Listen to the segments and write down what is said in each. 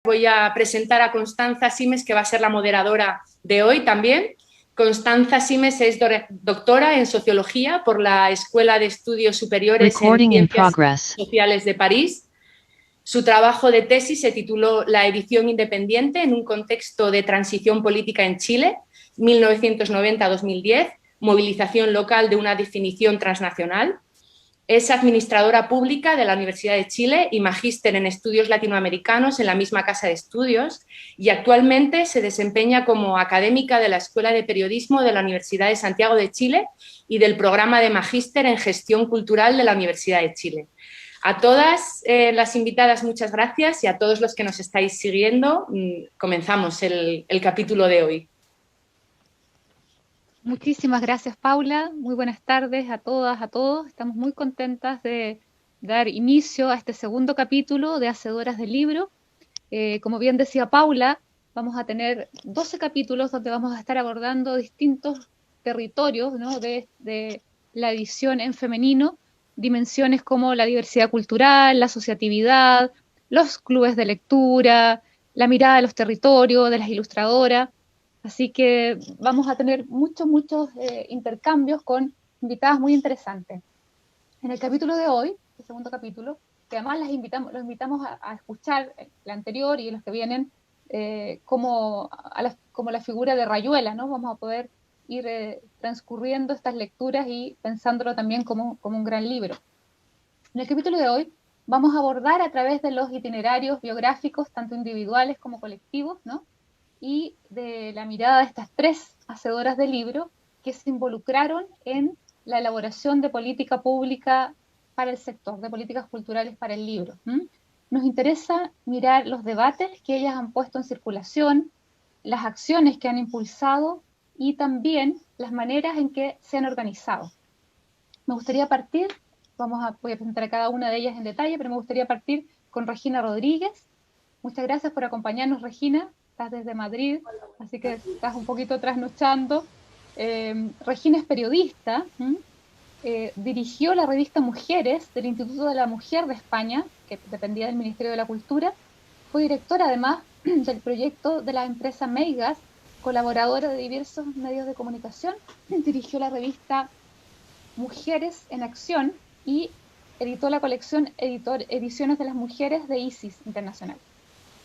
Voy a presentar a Constanza Simes, que va a ser la moderadora de hoy también. Constanza Simes es doctora en Sociología por la Escuela de Estudios Superiores en Ciencias Sociales de París. Su trabajo de tesis se tituló La edición independiente en un contexto de transición política en Chile, 1990-2010, movilización local de una definición transnacional. Es administradora pública de la Universidad de Chile y magíster en estudios latinoamericanos en la misma casa de estudios, y actualmente se desempeña como académica de la Escuela de Periodismo de la Universidad de Santiago de Chile y del programa de magíster en gestión cultural de la Universidad de Chile. A todas las invitadas, muchas gracias, y a todos los que nos estáis siguiendo, comenzamos el capítulo de hoy. Muchísimas gracias, Paula. Muy buenas tardes a todas, a todos. Estamos muy contentas de dar inicio a este segundo capítulo de Hacedoras del Libro. Como bien decía Paula, vamos a tener 12 capítulos donde vamos a estar abordando distintos territorios, ¿no?, de la edición en femenino, dimensiones como la diversidad cultural, la asociatividad, los clubes de lectura, la mirada de los territorios, de las ilustradoras. Así que vamos a tener muchos intercambios con invitadas muy interesantes. En el capítulo de hoy, el segundo capítulo, que además los invitamos a escuchar el anterior y los que vienen como la figura de Rayuela, ¿no? Vamos a poder ir transcurriendo estas lecturas y pensándolo también como un gran libro. En el capítulo de hoy vamos a abordar a través de los itinerarios biográficos, tanto individuales como colectivos, ¿no?, y de la mirada de estas tres hacedoras del libro que se involucraron en la elaboración de política pública para el sector, de políticas culturales para el libro. Nos interesa mirar los debates que ellas han puesto en circulación, las acciones que han impulsado y también las maneras en que se han organizado. Me gustaría partir, voy a presentar a cada una de ellas en detalle, pero me gustaría partir con Regina Rodríguez. Muchas gracias por acompañarnos, Regina. Estás desde Madrid, así que estás un poquito trasnochando. Regina es periodista, dirigió la revista Mujeres del Instituto de la Mujer de España, que dependía del Ministerio de la Cultura. Fue directora además del proyecto de la empresa Meigas, colaboradora de diversos medios de comunicación. Dirigió la revista Mujeres en Acción y editó la colección Ediciones de las Mujeres de ISIS Internacional.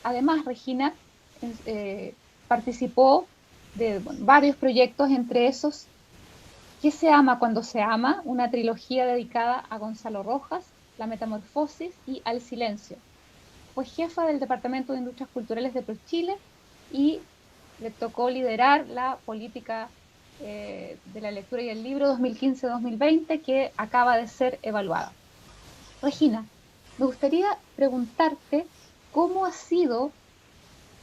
Además, Regina participó de varios proyectos, entre esos ¿Qué se ama cuando se ama?, una trilogía dedicada a Gonzalo Rojas, La Metamorfosis y Al Silencio. Fue jefa del Departamento de Industrias Culturales de ProChile y le tocó liderar la política de la lectura y el libro 2015-2020, que acaba de ser evaluada. Regina, me gustaría preguntarte cómo ha sido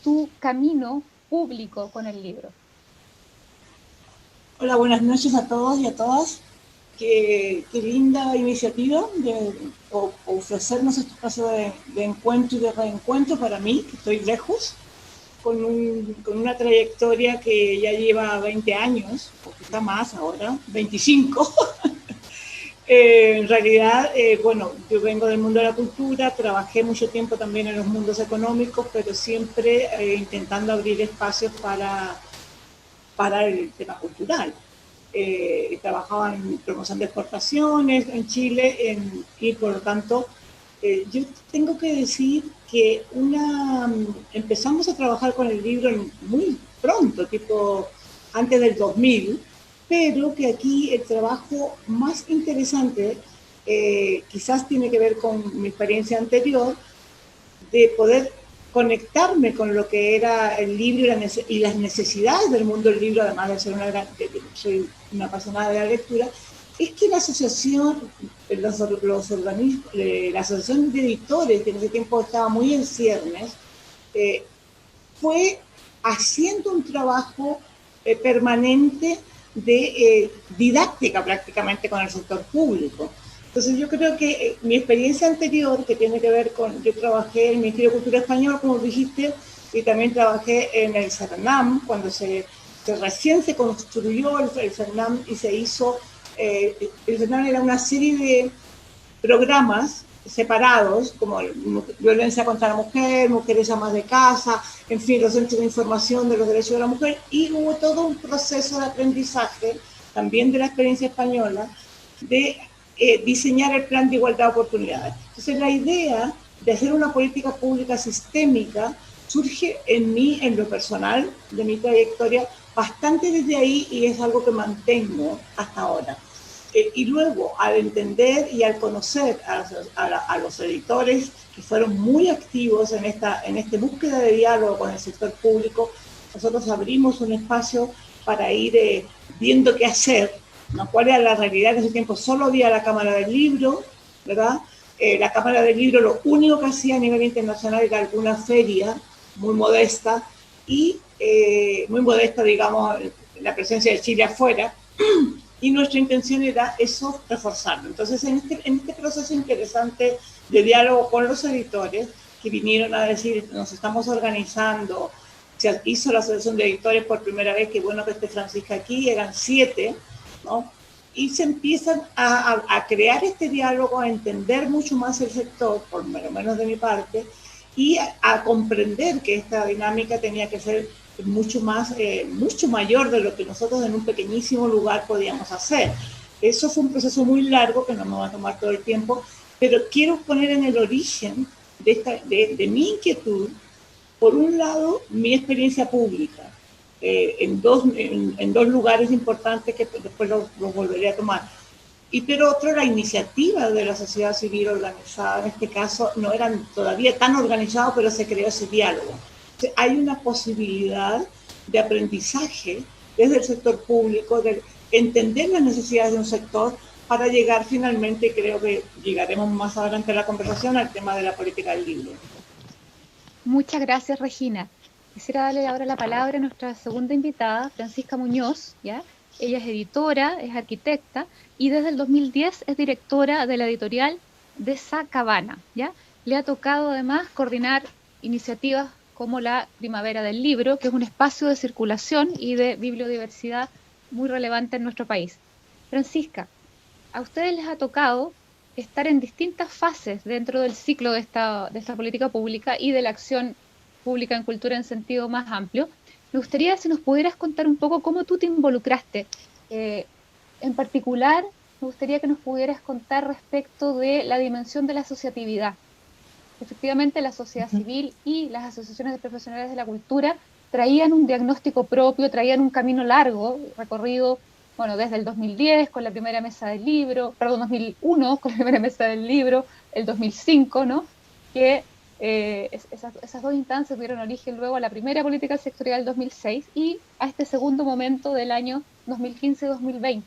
tu camino público con el libro. Hola, buenas noches a todos y a todas. Qué linda iniciativa de ofrecernos este espacio de encuentro y de reencuentro para mí, que estoy lejos, con una trayectoria que ya lleva 20 años, o quizá más ahora, 25. En realidad, bueno, yo vengo del mundo de la cultura, trabajé mucho tiempo también en los mundos económicos, pero siempre intentando abrir espacios para el tema cultural. Trabajaba en promoción de exportaciones en Chile y por lo tanto yo tengo que decir que empezamos a trabajar con el libro muy pronto, tipo antes del 2000, pero que aquí el trabajo más interesante quizás tiene que ver con mi experiencia anterior, de poder conectarme con lo que era el libro y las necesidades del mundo del libro, además de ser soy una apasionada de la lectura, es que la asociación, la asociación de editores, que en ese tiempo estaba muy en ciernes, fue haciendo un trabajo permanente de didáctica prácticamente con el sector público. Entonces yo creo que mi experiencia anterior, que tiene que ver con, yo trabajé en el Ministerio de Cultura Español, como dijiste, y también trabajé en el CERNAM, cuando recién se construyó el CERNAM y se hizo, el CERNAM era una serie de programas separados, como violencia contra la mujer, mujeres amas de casa, en fin, los centros de información de los derechos de la mujer, y hubo todo un proceso de aprendizaje, también de la experiencia española, de diseñar el plan de igualdad de oportunidades. Entonces la idea de hacer una política pública sistémica surge en mí, en lo personal, de mi trayectoria, bastante desde ahí, y es algo que mantengo hasta ahora. Y luego, al entender y al conocer a los editores que fueron muy activos en esta búsqueda de diálogo con el sector público, nosotros abrimos un espacio para ir viendo qué hacer, ¿no? Cuál era la realidad. En ese tiempo solo había la Cámara del Libro, ¿verdad? La Cámara del Libro lo único que hacía a nivel internacional era alguna feria muy modesta, y muy modesta, digamos, la presencia de Chile afuera, y nuestra intención era eso, reforzarlo. Entonces, en este proceso interesante de diálogo con los editores, que vinieron a decir, nos estamos organizando, se hizo la asociación de editores por primera vez, qué bueno que esté Francisca aquí, eran 7, ¿no? Y se empiezan a crear este diálogo, a entender mucho más el sector, por lo menos de mi parte, y a comprender que esta dinámica tenía que ser mucho mayor de lo que nosotros en un pequeñísimo lugar podíamos hacer. Eso fue un proceso muy largo que no me va a tomar todo el tiempo, pero quiero poner en el origen de mi inquietud, por un lado, mi experiencia pública, en dos lugares importantes que después los volveré a tomar. Y pero otro, la iniciativa de la sociedad civil organizada, en este caso no eran todavía tan organizados, pero se creó ese diálogo. Entonces, hay una posibilidad de aprendizaje desde el sector público, de entender las necesidades de un sector para llegar finalmente, creo que llegaremos más adelante en la conversación, al tema de la política del libro. Muchas gracias, Regina. Quisiera darle ahora la palabra a nuestra segunda invitada, Francisca Muñoz, ¿ya? Ella es editora, es arquitecta y desde el 2010 es directora de la editorial de Sacabana, ¿ya? Le ha tocado además coordinar iniciativas como la Primavera del Libro, que es un espacio de circulación y de bibliodiversidad muy relevante en nuestro país. Francisca, a ustedes les ha tocado estar en distintas fases dentro del ciclo de esta política pública y de la acción pública en cultura en sentido más amplio. Me gustaría si nos pudieras contar un poco cómo tú te involucraste. En particular, me gustaría que nos pudieras contar respecto de la dimensión de la asociatividad. Efectivamente, la sociedad civil y las asociaciones de profesionales de la cultura traían un diagnóstico propio, traían un camino largo, recorrido, bueno, desde el 2010 con la primera mesa del libro, perdón, 2001 con la primera mesa del libro, el 2005, ¿no? Que esas dos instancias dieron origen luego a la primera política sectorial del 2006 y a este segundo momento del año 2015-2020.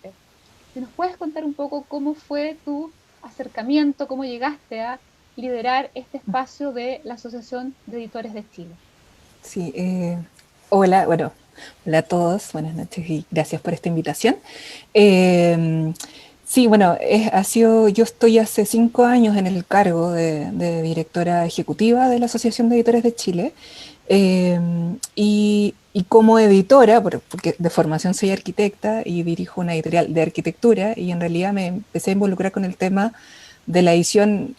Si nos puedes contar un poco cómo fue tu acercamiento, cómo llegaste a liderar este espacio de la Asociación de Editores de Chile. Sí, hola a todos, buenas noches y gracias por esta invitación. Sí, bueno, yo estoy hace 5 años en el cargo de directora ejecutiva de la Asociación de Editores de Chile, y como editora, porque de formación soy arquitecta y dirijo una editorial de arquitectura, y en realidad me empecé a involucrar con el tema de la edición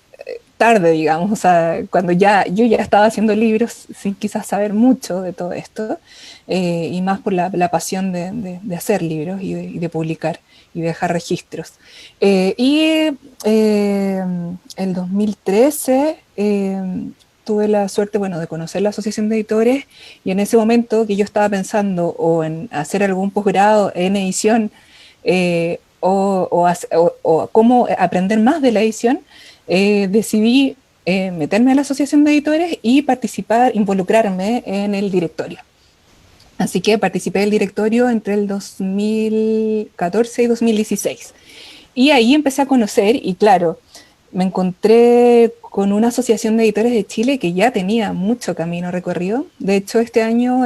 tarde, digamos, o sea, cuando yo ya estaba haciendo libros sin quizás saber mucho de todo esto, y más por la pasión de hacer libros y de publicar y de dejar registros. El 2013 tuve la suerte, de conocer la Asociación de Editores, y en ese momento que yo estaba pensando o en hacer algún posgrado en edición, o cómo aprender más de la edición, decidí meterme a la Asociación de Editores y involucrarme en el directorio. Así que participé del directorio entre el 2014 y 2016. Y ahí empecé a conocer, y claro, me encontré con una asociación de editores de Chile que ya tenía mucho camino recorrido. De hecho, este año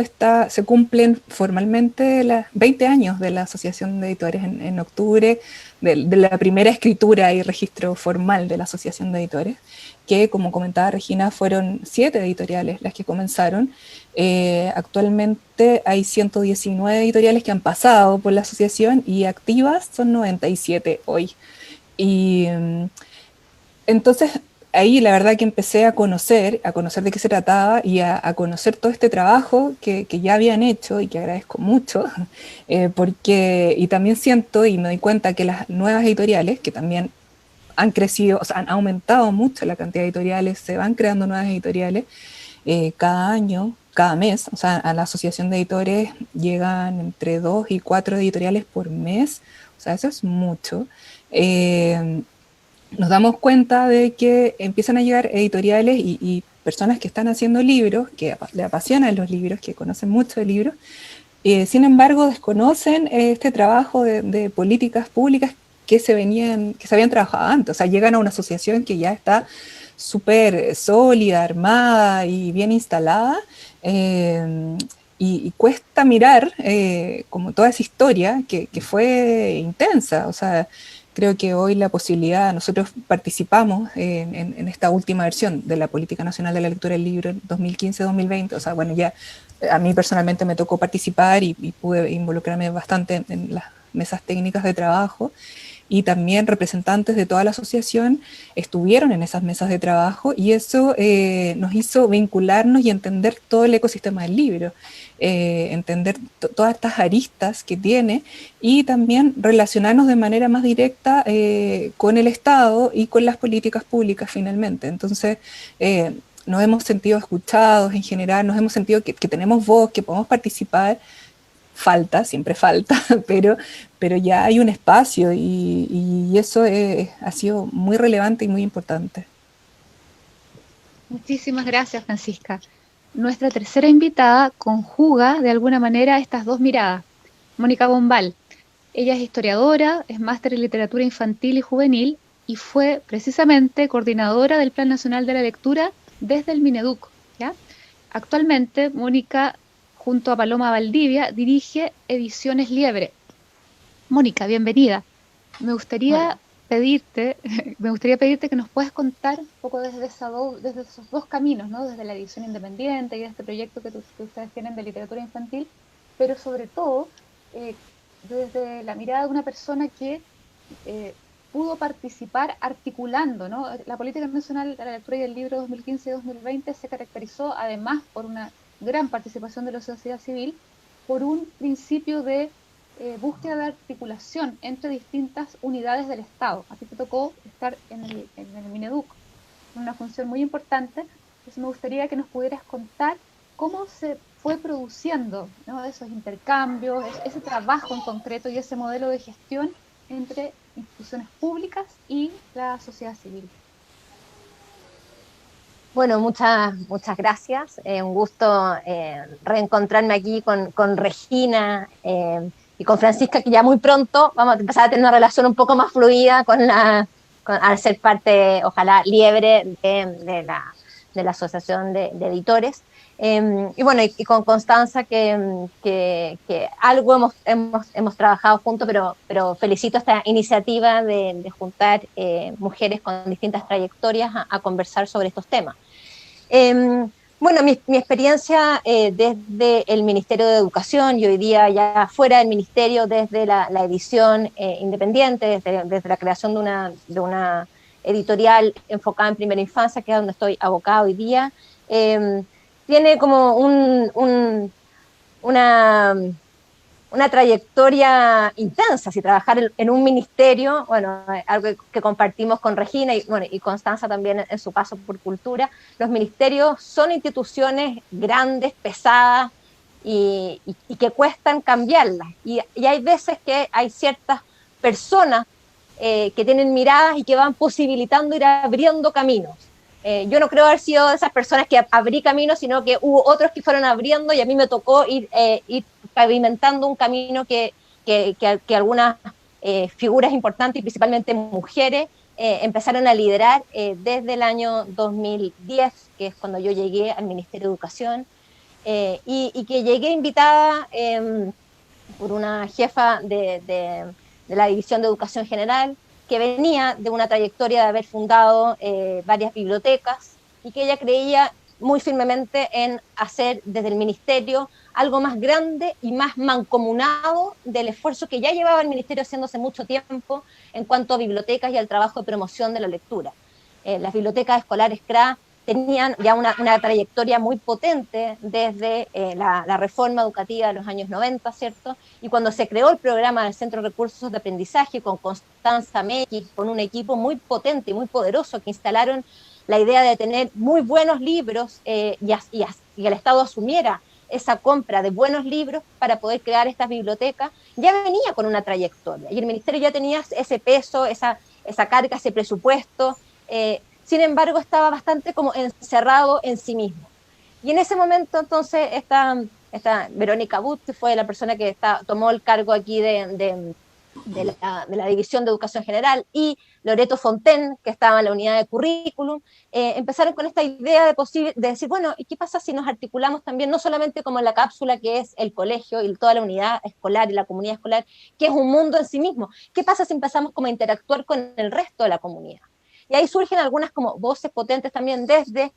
se cumplen formalmente los 20 años de la Asociación de Editores en octubre, de la primera escritura y registro formal de la Asociación de Editores, que, como comentaba Regina, fueron 7 editoriales las que comenzaron. Actualmente hay 119 editoriales que han pasado por la asociación, y activas son 97 hoy. Y entonces ahí la verdad que empecé a conocer de qué se trataba y a conocer todo este trabajo que ya habían hecho y que agradezco mucho, porque, y también siento y me doy cuenta que las nuevas editoriales, que también han crecido, o sea, han aumentado mucho la cantidad de editoriales, se van creando nuevas editoriales cada año, cada mes, o sea, a la asociación de editores llegan entre 2 y 4 editoriales por mes, o sea, eso es mucho. Nos damos cuenta de que empiezan a llegar editoriales y personas que están haciendo libros, que le apasionan los libros, que conocen mucho de libros, sin embargo desconocen este trabajo de políticas públicas que se habían trabajado antes. O sea, llegan a una asociación que ya está súper sólida, armada y bien instalada, y cuesta mirar como toda esa historia que fue intensa. O sea, creo que hoy la posibilidad, nosotros participamos en esta última versión de la Política Nacional de la Lectura del Libro 2015-2020, o sea, bueno, ya a mí personalmente me tocó participar y pude involucrarme bastante en las mesas técnicas de trabajo, y también representantes de toda la asociación estuvieron en esas mesas de trabajo, y eso nos hizo vincularnos y entender todo el ecosistema del libro, entender todas estas aristas que tiene, y también relacionarnos de manera más directa con el Estado y con las políticas públicas finalmente. Entonces, nos hemos sentido escuchados en general, nos hemos sentido que tenemos voz, que podemos participar. Siempre falta, pero ya hay un espacio, y eso ha sido muy relevante y muy importante. Muchísimas gracias, Francisca. Nuestra tercera invitada conjuga de alguna manera estas dos miradas. Mónica Bombal. Ella es historiadora, es máster en literatura infantil y juvenil y fue precisamente coordinadora del Plan Nacional de la Lectura desde el Mineduc, ¿ya? Actualmente, Mónica, junto a Paloma Valdivia, dirige Ediciones Liebre. Mónica, bienvenida. Me gustaría pedirte que nos puedas contar un poco desde esos dos caminos, ¿no? Desde la edición independiente y este proyecto que ustedes tienen de literatura infantil, pero sobre todo desde la mirada de una persona que pudo participar articulando, ¿no? La Política Nacional de la Lectura y del Libro 2015-2020 se caracterizó además por una gran participación de la sociedad civil, por un principio de búsqueda de articulación entre distintas unidades del Estado. A ti te tocó estar en el Mineduc, en una función muy importante. Entonces me gustaría que nos pudieras contar cómo se fue produciendo, ¿no? Esos intercambios, ese trabajo en concreto y ese modelo de gestión entre instituciones públicas y la sociedad civil. Bueno, muchas gracias. Un gusto reencontrarme aquí con Regina y con Francisca, que ya muy pronto vamos a empezar a tener una relación un poco más fluida al ser parte, ojalá, liebre de la Asociación de Editores. Y bueno, y con Constanza, que algo hemos trabajado juntos, pero felicito esta iniciativa de juntar mujeres con distintas trayectorias a conversar sobre estos temas. Bueno, mi experiencia desde el Ministerio de Educación, y hoy día ya fuera del Ministerio, desde la edición independiente, desde la creación de una editorial enfocada en primera infancia, que es donde estoy abocada hoy día, tiene como una trayectoria intensa. Si trabajar en un ministerio, bueno, algo que compartimos con Regina y Constanza también en su paso por Cultura, los ministerios son instituciones grandes, pesadas y que cuestan cambiarlas. Y hay veces que hay ciertas personas que tienen miradas y que van posibilitando ir abriendo caminos. Yo no creo haber sido de esas personas que abrí caminos, sino que hubo otros que fueron abriendo, y a mí me tocó ir pavimentando un camino que algunas figuras importantes, y principalmente mujeres, empezaron a liderar desde el año 2010, que es cuando yo llegué al Ministerio de Educación, y que llegué invitada por una jefa de la División de Educación General, que venía de una trayectoria de haber fundado varias bibliotecas, y que ella creía muy firmemente en hacer desde el ministerio algo más grande y más mancomunado del esfuerzo que ya llevaba el ministerio haciendo hace mucho tiempo en cuanto a bibliotecas y al trabajo de promoción de la lectura. las bibliotecas escolares CRA tenían ya una trayectoria muy potente desde la reforma educativa de los años 90, ¿cierto? Y cuando se creó el programa del Centro de Recursos de Aprendizaje con Constanza Mekis, con un equipo muy potente y muy poderoso que instalaron la idea de tener muy buenos libros y el Estado asumiera esa compra de buenos libros para poder crear estas bibliotecas, ya venía con una trayectoria. Y el Ministerio ya tenía ese peso, esa carga, ese presupuesto. Sin embargo, estaba bastante como encerrado en sí mismo. Y en ese momento, entonces, esta Verónica But, que fue la persona que tomó el cargo aquí de la División de Educación General, y Loreto Fontaine, que estaba en la unidad de currículum, empezaron con esta idea de decir, bueno, ¿y qué pasa si nos articulamos también, no solamente como en la cápsula que es el colegio y toda la unidad escolar y la comunidad escolar, que es un mundo en sí mismo? ¿Qué pasa si empezamos como a interactuar con el resto de la comunidad? Y ahí surgen algunas como voces potentes también desde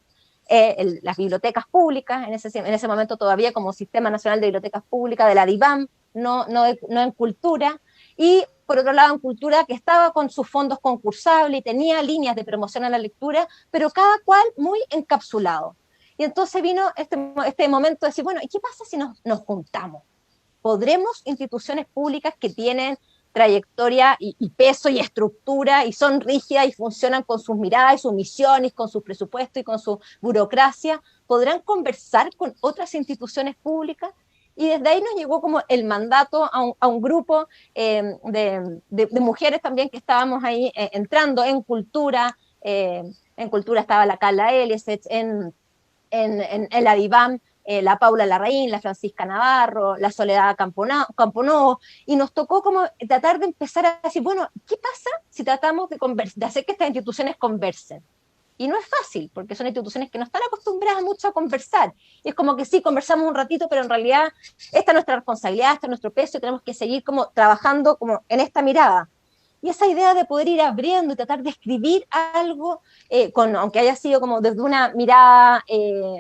las bibliotecas públicas, en ese momento todavía como Sistema Nacional de Bibliotecas Públicas, de la DIVAM, no en cultura, y por otro lado en cultura que estaba con sus fondos concursables y tenía líneas de promoción a la lectura, pero cada cual muy encapsulado. Y entonces vino este momento de decir, bueno, ¿y qué pasa si nos juntamos? ¿Podremos instituciones públicas que tienen trayectoria y peso y estructura y son rígidas y funcionan con sus miradas y sus misiones, con su presupuesto y con su burocracia, podrán conversar con otras instituciones públicas? Y desde ahí nos llegó como el mandato a un grupo de mujeres también que estábamos ahí entrando en cultura. En cultura estaba la Carla Eliesech, en la DIVAM, la Paula Larraín, la Francisca Navarro, la Soledad Camponovo, y nos tocó como tratar de empezar a decir, bueno, ¿qué pasa si tratamos de hacer que estas instituciones conversen? Y no es fácil, porque son instituciones que no están acostumbradas mucho a conversar. Y es como que sí, conversamos un ratito, pero en realidad esta es nuestra responsabilidad, este es nuestro peso, y tenemos que seguir como trabajando como en esta mirada. Y esa idea de poder ir abriendo y tratar de escribir algo, aunque haya sido como desde una mirada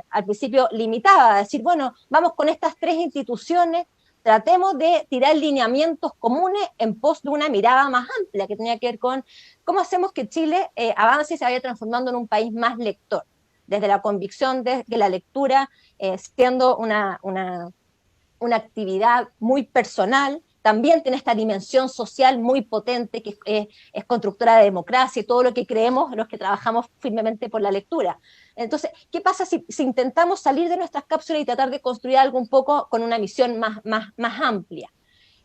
al principio limitada, decir, bueno, vamos con estas tres instituciones, tratemos de tirar lineamientos comunes en pos de una mirada más amplia, que tenía que ver con cómo hacemos que Chile avance y se vaya transformando en un país más lector, desde la convicción de que la lectura, siendo una actividad muy personal, también tiene esta dimensión social muy potente que es constructora de democracia y todo lo que creemos los que trabajamos firmemente por la lectura. Entonces, ¿qué pasa si intentamos salir de nuestras cápsulas y tratar de construir algo un poco con una misión más amplia?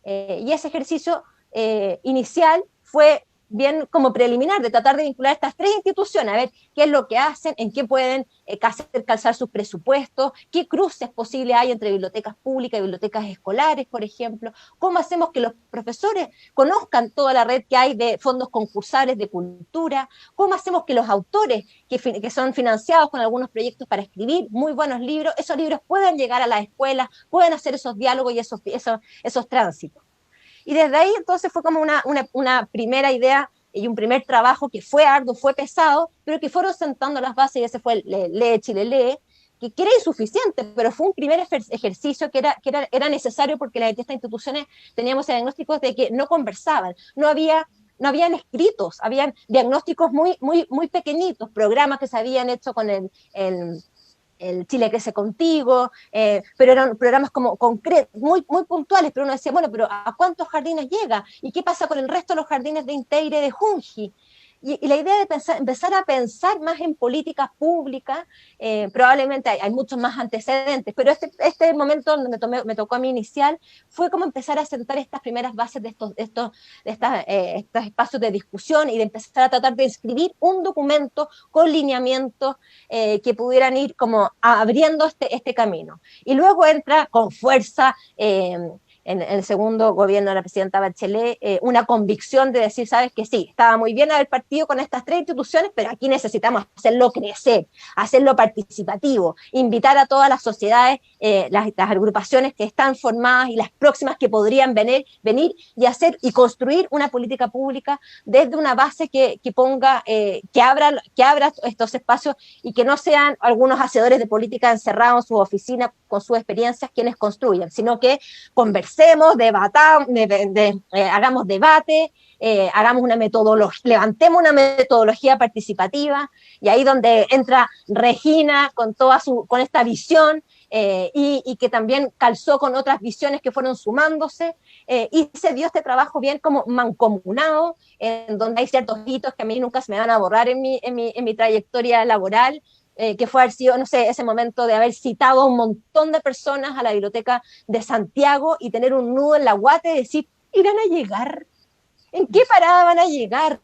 Y ese ejercicio inicial fue bien como preliminar, de tratar de vincular estas tres instituciones, a ver qué es lo que hacen, en qué pueden hacer calzar sus presupuestos, qué cruces posibles hay entre bibliotecas públicas y bibliotecas escolares, por ejemplo, cómo hacemos que los profesores conozcan toda la red que hay de fondos concursables de cultura, cómo hacemos que los autores que son financiados con algunos proyectos para escribir muy buenos libros, esos libros puedan llegar a las escuelas, puedan hacer esos diálogos y esos tránsitos. Y desde ahí entonces fue como una primera idea y un primer trabajo que fue arduo, fue pesado, pero que fueron sentando las bases, y ese fue el Lee Chile Lee, que era insuficiente, pero fue un primer ejercicio que era necesario porque las distintas instituciones teníamos diagnósticos de que no conversaban, no habían escritos, habían diagnósticos muy pequeñitos, programas que se habían hecho con el Chile Crece Contigo, pero eran programas como concretos, muy puntuales, pero uno decía, bueno, pero ¿a cuántos jardines llega? ¿Y qué pasa con el resto de los jardines de Inteire, de Junji? Y la idea de empezar a pensar más en políticas públicas, probablemente hay muchos más antecedentes, pero este momento donde me tocó a mí inicial fue como empezar a sentar estas primeras bases de estos espacios de discusión y de empezar a tratar de escribir un documento con lineamientos que pudieran ir como abriendo este camino. Y luego entra con fuerza en el segundo gobierno de la presidenta Bachelet, una convicción de decir, sabes que sí, estaba muy bien haber partido con estas tres instituciones, pero aquí necesitamos hacerlo crecer, hacerlo participativo, invitar a todas las sociedades, las agrupaciones que están formadas y las próximas que podrían venir y construir una política pública desde una base que ponga, que abra estos espacios y que no sean algunos hacedores de política encerrados en sus oficinas con sus experiencias quienes construyan, sino que conversemos, debatamos, hagamos debate, hagamos una metodología, levantemos una metodología participativa, y ahí donde entra Regina con esta visión, y que también calzó con otras visiones que fueron sumándose, y se dio este trabajo bien como mancomunado, en donde hay ciertos hitos que a mí nunca se me van a borrar en mi trayectoria laboral, que fue haber sido, no sé, ese momento de haber citado a un montón de personas a la biblioteca de Santiago y tener un nudo en la guata y decir, ¿irán a llegar? ¿En qué parada van a llegar?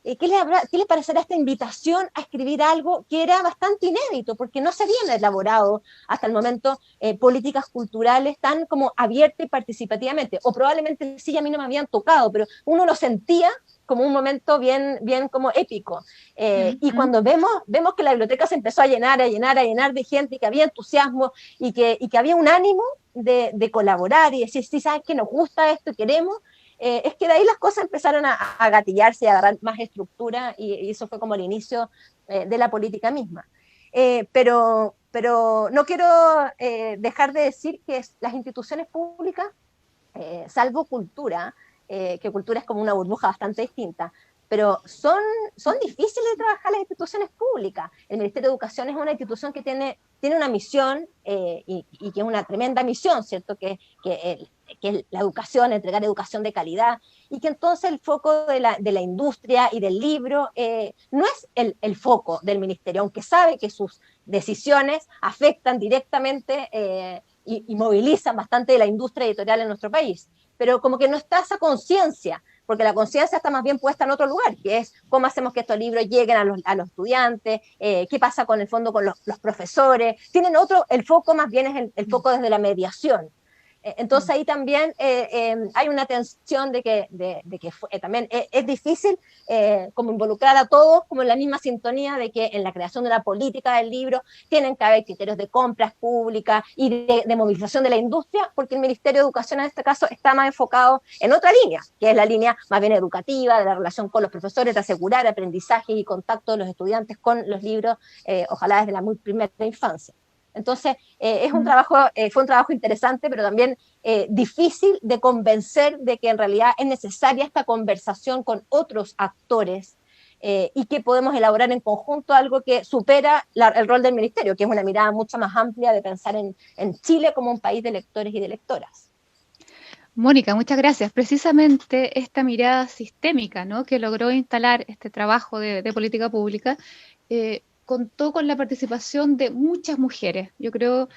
¿Qué les parecerá esta invitación a escribir algo que era bastante inédito? Porque no se habían elaborado hasta el momento políticas culturales tan como abiertas y participativamente, o probablemente sí, a mí no me habían tocado, pero uno lo sentía como un momento bien, bien como épico. Y cuando vemos que la biblioteca se empezó a llenar de gente, y que había entusiasmo, y que había un ánimo de colaborar y decir, sí, ¿sabes qué? Nos gusta esto y queremos. Es que de ahí las cosas empezaron a gatillarse y a agarrar más estructura, y eso fue como el inicio de la política misma. Pero no quiero dejar de decir que las instituciones públicas, salvo cultura, que cultura es como una burbuja bastante distinta, pero son difíciles de trabajar las instituciones públicas. El Ministerio de Educación es una institución que tiene una misión, y que es una tremenda misión, ¿cierto? Que es la educación, entregar educación de calidad, y que entonces el foco de la industria y del libro no es el foco del ministerio, aunque sabe que sus decisiones afectan directamente y movilizan bastante de la industria editorial en nuestro país, pero como que no está esa conciencia, porque la conciencia está más bien puesta en otro lugar, que es cómo hacemos que estos libros lleguen a los estudiantes, qué pasa con el fondo con los profesores. Tienen el foco más bien es el foco desde la mediación. Entonces ahí también hay una tensión de que también es difícil como involucrar a todos como en la misma sintonía, de que en la creación de la política del libro tienen que haber criterios de compras públicas y de movilización de la industria, porque el Ministerio de Educación en este caso está más enfocado en otra línea, que es la línea más bien educativa, de la relación con los profesores, de asegurar aprendizaje y contacto de los estudiantes con los libros, ojalá desde la muy primera infancia. Entonces, fue un trabajo interesante, pero también difícil de convencer de que en realidad es necesaria esta conversación con otros actores, y que podemos elaborar en conjunto algo que supera el rol del ministerio, que es una mirada mucho más amplia de pensar en Chile como un país de lectores y de lectoras. Mónica, muchas gracias. Precisamente esta mirada sistémica, ¿no?, que logró instalar este trabajo de política pública, contó con la participación de muchas mujeres. Yo creo,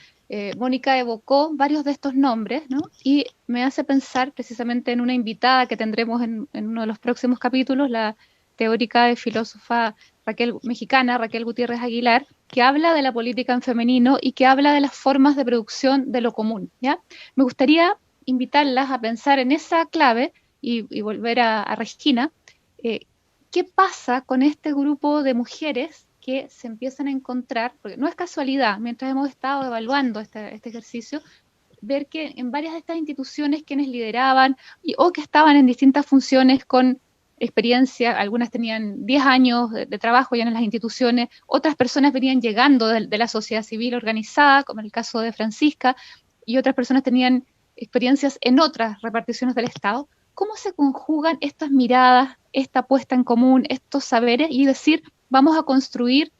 Mónica evocó varios de estos nombres, ¿no?, y me hace pensar precisamente en una invitada que tendremos en uno de los próximos capítulos, la teórica y filósofa mexicana Raquel Gutiérrez Aguilar, que habla de la política en femenino y que habla de las formas de producción de lo común, ¿ya? Me gustaría invitarlas a pensar en esa clave y volver a Regina. ¿Qué pasa con este grupo de mujeres que se empiezan a encontrar? Porque no es casualidad, mientras hemos estado evaluando este ejercicio, ver que en varias de estas instituciones quienes lideraban o que estaban en distintas funciones con experiencia, algunas tenían 10 años de trabajo ya en las instituciones, otras personas venían llegando de la sociedad civil organizada, como en el caso de Francisca, y otras personas tenían experiencias en otras reparticiones del Estado. ¿Cómo se conjugan estas miradas, esta puesta en común, estos saberes, y decir, vamos a construir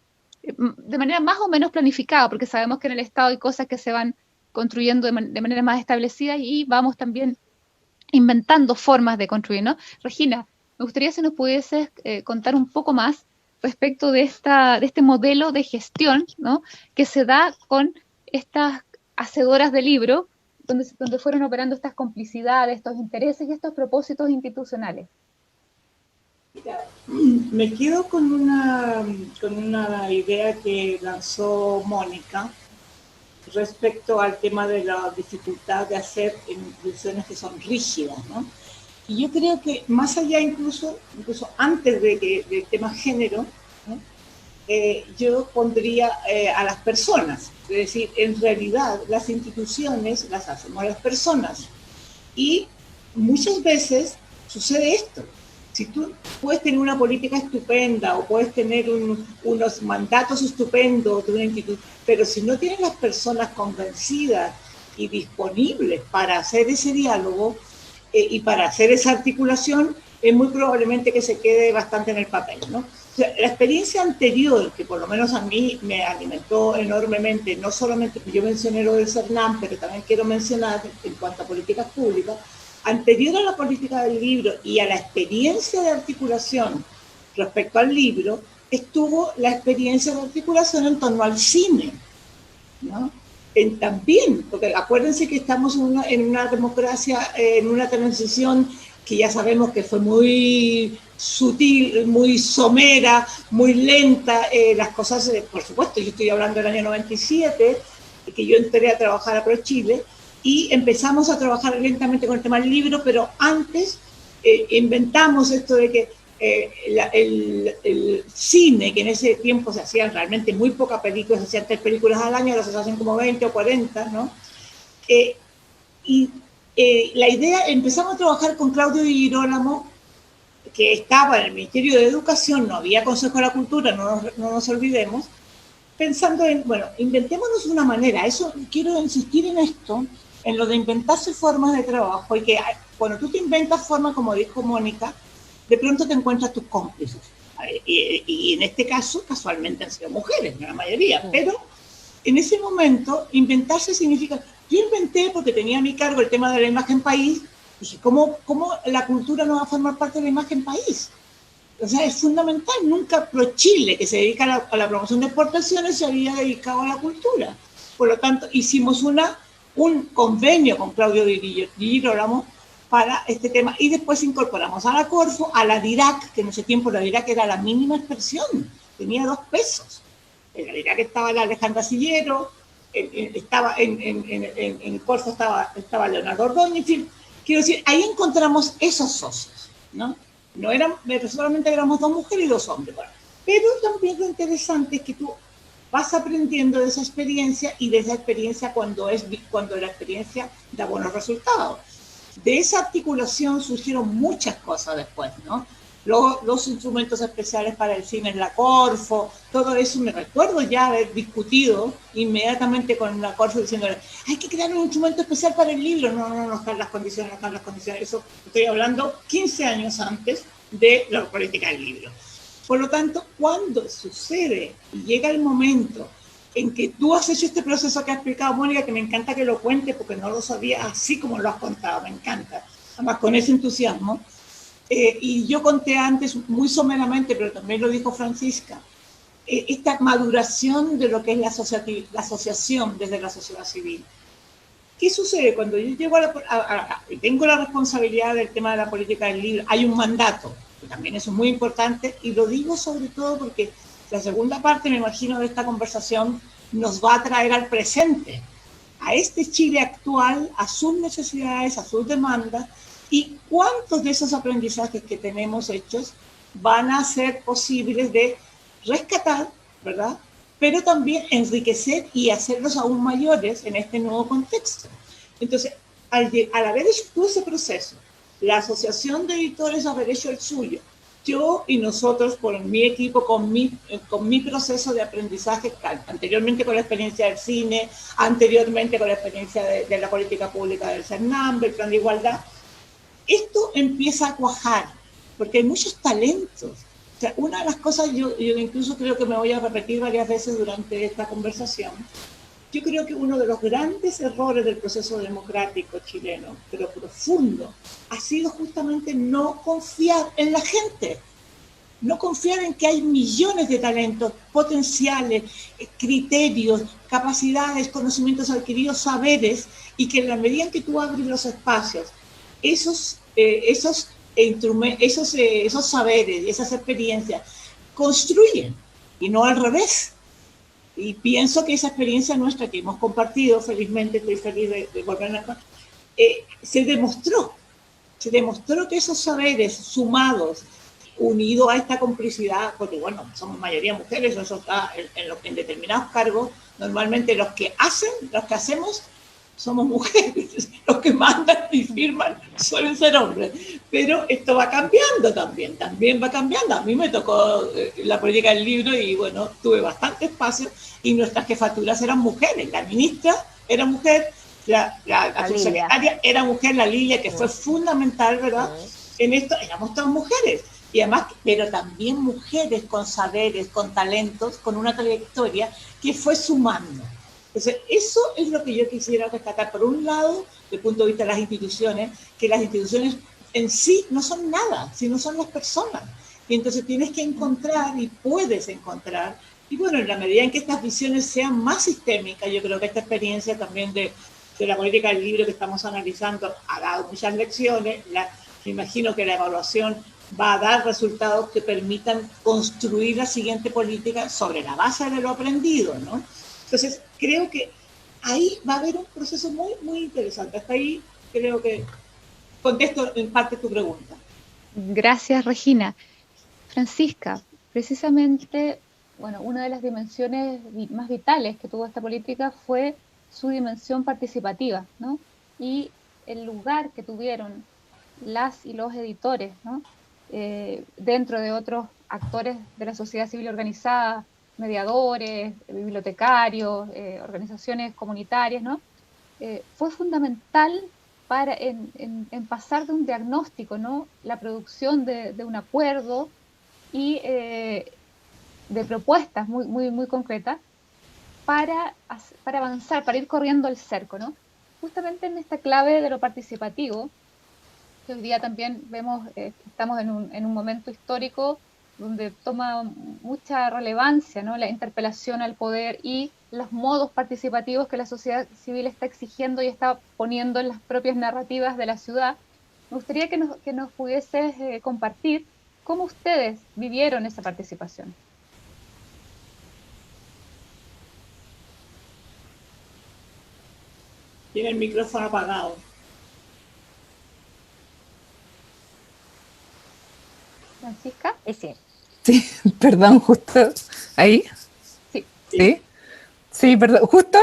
de manera más o menos planificada, porque sabemos que en el Estado hay cosas que se van construyendo de manera más establecida, y vamos también inventando formas de construir, ¿no? Regina, me gustaría si nos pudieses contar un poco más respecto de este modelo de gestión, ¿no?, que se da con estas hacedoras de libro, donde fueron operando estas complicidades, estos intereses y estos propósitos institucionales. Mira, me quedo con una idea que lanzó Mónica respecto al tema de la dificultad de hacer inclusiones que son rígidas, ¿no? Y yo creo que más allá incluso antes del tema género, ¿no?, yo pondría a las personas. Es decir, en realidad las instituciones las hacemos las personas. Y muchas veces sucede esto. Si tú puedes tener una política estupenda o puedes tener unos mandatos estupendos de una institución, pero si no tienes las personas convencidas y disponibles para hacer ese diálogo y para hacer esa articulación, es muy probablemente que se quede bastante en el papel, ¿no? O sea, la experiencia anterior, que por lo menos a mí me alimentó enormemente, no solamente, yo mencioné lo del CERNAM, pero también quiero mencionar en cuanto a políticas públicas, anterior a la política del libro y a la experiencia de articulación respecto al libro, estuvo la experiencia de articulación en torno al cine, ¿no? También, porque acuérdense que estamos en una democracia, en una transición que ya sabemos que fue muy sutil, muy somera, muy lenta, las cosas, por supuesto, yo estoy hablando del año 97, que yo entré a trabajar a ProChile, y empezamos a trabajar lentamente con el tema del libro, pero antes inventamos esto de que el cine, que en ese tiempo se hacían realmente muy pocas películas, se hacían 3 películas al año, ahora se hacen como 20 o 40, ¿no? La idea, empezamos a trabajar con Claudio Di Girolamo, que estaba en el Ministerio de Educación, no había Consejo de la Cultura, no nos olvidemos, pensando en, bueno, inventémonos una manera, eso quiero insistir en esto, en lo de inventarse formas de trabajo, y que cuando tú te inventas formas, como dijo Mónica, de pronto te encuentras tus cómplices. Y en este caso, casualmente han sido mujeres, la mayoría, pero en ese momento, inventarse significa, yo inventé porque tenía a mi cargo el tema de la imagen país, dije, ¿cómo la cultura no va a formar parte de la imagen país? O sea, es fundamental, nunca ProChile, que se dedica a la promoción de exportaciones, se había dedicado a la cultura. Por lo tanto, hicimos un convenio con Claudio Di Girolamo para este tema, y después incorporamos a la Corfo, a la DIRAC, que en ese tiempo la DIRAC era la mínima expresión, tenía 2 pesos. En la DIRAC estaba la Alejandra Sillero, estaba en Corfo estaba Leonardo Ordóñez, en fin, quiero decir, ahí encontramos esos socios, ¿no? No eran, solamente éramos 2 mujeres y 2 hombres, bueno. Pero también lo interesante es que tú vas aprendiendo de esa experiencia, y de esa experiencia cuando la experiencia da buenos resultados. De esa articulación surgieron muchas cosas después, ¿no? Los instrumentos especiales para el cine en la Corfo, todo eso me recuerdo ya haber discutido inmediatamente con la Corfo diciéndole, hay que crear un instrumento especial para el libro, no están las condiciones, eso estoy hablando 15 años antes de la política del libro. Por lo tanto, cuando sucede y llega el momento en que tú has hecho este proceso que ha explicado Mónica, que me encanta que lo cuente porque no lo sabía así como lo has contado, me encanta, además con ese entusiasmo, y yo conté antes muy someramente, pero también lo dijo Francisca, esta maduración de lo que es la asociación desde la sociedad civil. ¿Qué sucede? Cuando yo llego tengo la responsabilidad del tema de la política del libro, hay un mandato, que también eso es muy importante, y lo digo sobre todo porque la segunda parte, me imagino, de esta conversación nos va a traer al presente, a este Chile actual, a sus necesidades, a sus demandas, y cuántos de esos aprendizajes que tenemos hechos van a ser posibles de rescatar, ¿verdad? Pero también enriquecer y hacerlos aún mayores en este nuevo contexto. Entonces, al haber hecho todo ese proceso, la Asociación de Editores haber hecho el suyo, yo y nosotros con mi equipo, con mi proceso de aprendizaje, anteriormente con la experiencia del cine, anteriormente con la experiencia de la política pública del CERNAM, del Plan de Igualdad, esto empieza a cuajar, porque hay muchos talentos. O sea, una de las cosas, yo incluso creo que me voy a repetir varias veces durante esta conversación, yo creo que uno de los grandes errores del proceso democrático chileno, pero profundo, ha sido justamente no confiar en la gente, no confiar en que hay millones de talentos, potenciales, criterios, capacidades, conocimientos adquiridos, saberes, y que en la medida en que tú abres los espacios, esos saberes y esas experiencias construyen, y no al revés. Y pienso que esa experiencia nuestra que hemos compartido, felizmente estoy feliz de volver a se demostró que esos saberes sumados, unidos a esta complicidad, porque bueno, somos mayoría mujeres, eso está en determinados cargos, normalmente los que hacemos somos mujeres, los que mandan y firman suelen ser hombres, pero esto va cambiando también va cambiando. A mí me tocó la política del libro y bueno, tuve bastante espacio y nuestras jefaturas eran mujeres, la ministra era mujer, la subsecretaria era mujer, la Lilia, que fue fundamental, ¿verdad? en esto éramos todas mujeres, y además, pero también mujeres con saberes, con talentos, con una trayectoria que fue sumando. Entonces, eso es lo que yo quisiera rescatar, por un lado, desde el punto de vista de las instituciones, que las instituciones en sí no son nada, sino son las personas. Y entonces tienes que encontrar y puedes encontrar. Y bueno, en la medida en que estas visiones sean más sistémicas, yo creo que esta experiencia también de la política del libro que estamos analizando ha dado muchas lecciones. Me imagino que la evaluación va a dar resultados que permitan construir la siguiente política sobre la base de lo aprendido, ¿no? Entonces, creo que ahí va a haber un proceso muy, muy interesante. Hasta ahí creo que contesto en parte tu pregunta. Gracias, Regina. Francisca, precisamente, bueno, una de las dimensiones más vitales que tuvo esta política fue su dimensión participativa, ¿no? Y el lugar que tuvieron las y los editores, ¿no? Dentro de otros actores de la sociedad civil organizada, mediadores, bibliotecarios, organizaciones comunitarias, ¿no? Fue fundamental en pasar de un diagnóstico, ¿no? La producción de un acuerdo y de propuestas muy, muy, muy concretas para avanzar, para ir corriendo el cerco, ¿no? Justamente en esta clave de lo participativo, que hoy día también vemos, estamos en un momento histórico donde toma mucha relevancia, ¿no? La interpelación al poder y los modos participativos que la sociedad civil está exigiendo y está poniendo en las propias narrativas de la ciudad. Me gustaría que nos pudieses compartir cómo ustedes vivieron esa participación. Tiene el micrófono apagado. ¿Francisca? Sí. Sí, perdón, justo ahí. Sí. Sí, sí, perdón, justo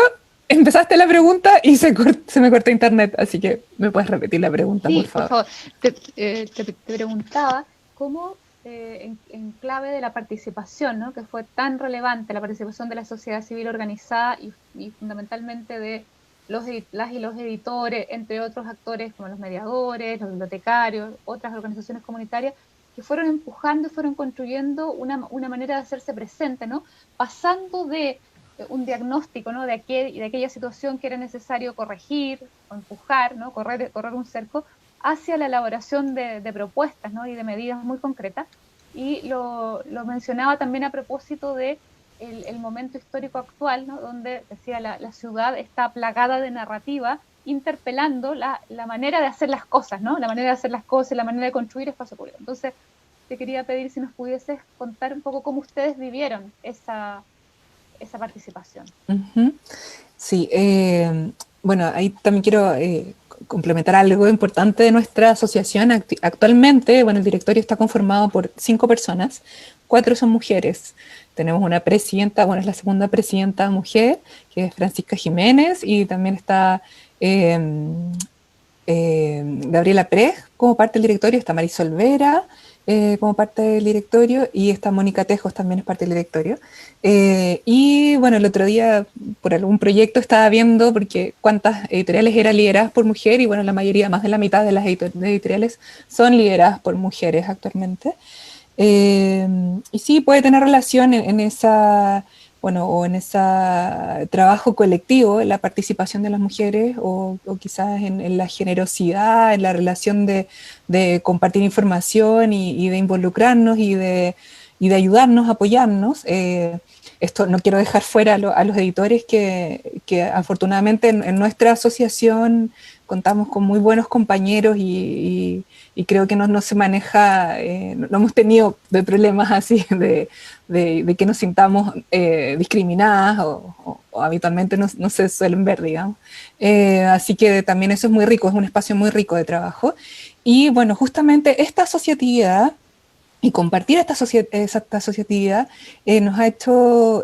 empezaste la pregunta y se me cortó internet, así que me puedes repetir la pregunta, Sí, por favor. Te preguntaba cómo en clave de la participación, ¿no? Que fue tan relevante la participación de la sociedad civil organizada y fundamentalmente de las y los editores, entre otros actores como los mediadores, los bibliotecarios, otras organizaciones comunitarias, que fueron empujando y fueron construyendo una manera de hacerse presente, ¿no? Pasando de un diagnóstico, ¿no? de aquella situación que era necesario corregir o empujar, ¿no? correr un cerco, hacia la elaboración de propuestas, ¿no? y de medidas muy concretas. Y lo mencionaba también a propósito de el momento histórico actual, ¿no? donde, decía, la ciudad está plagada de narrativa, interpelando la manera de hacer las cosas, ¿no? La manera de hacer las cosas, la manera de construir espacio público. Entonces, te quería pedir si nos pudieses contar un poco cómo ustedes vivieron esa participación. Uh-huh. Sí, bueno, ahí también quiero complementar algo importante de nuestra asociación. Actualmente, bueno, el directorio está conformado por 5 personas, 4 son mujeres. Tenemos una presidenta, bueno, es la segunda presidenta mujer, que es Francisca Jiménez, y también está Gabriela Prej como parte del directorio, está Marisol Vera como parte del directorio, y está Mónica Tejos también es parte del directorio. Y bueno, el otro día por algún proyecto estaba viendo porque cuántas editoriales eran lideradas por mujer, y bueno, la mayoría, más de la mitad de las editoriales son lideradas por mujeres actualmente. Y sí, puede tener relación en esa, bueno, o en ese trabajo colectivo, en la participación de las mujeres, o quizás en la generosidad, en la relación de compartir información y de involucrarnos y de ayudarnos, apoyarnos. Esto no quiero dejar fuera a los editores que afortunadamente en nuestra asociación contamos con muy buenos compañeros y creo que no se maneja, no hemos tenido de problemas así de que nos sintamos discriminadas o habitualmente no se suelen ver, digamos. Así que también eso es muy rico, es un espacio muy rico de trabajo. Y bueno, justamente esta asociatividad y compartir esta asociatividad nos ha hecho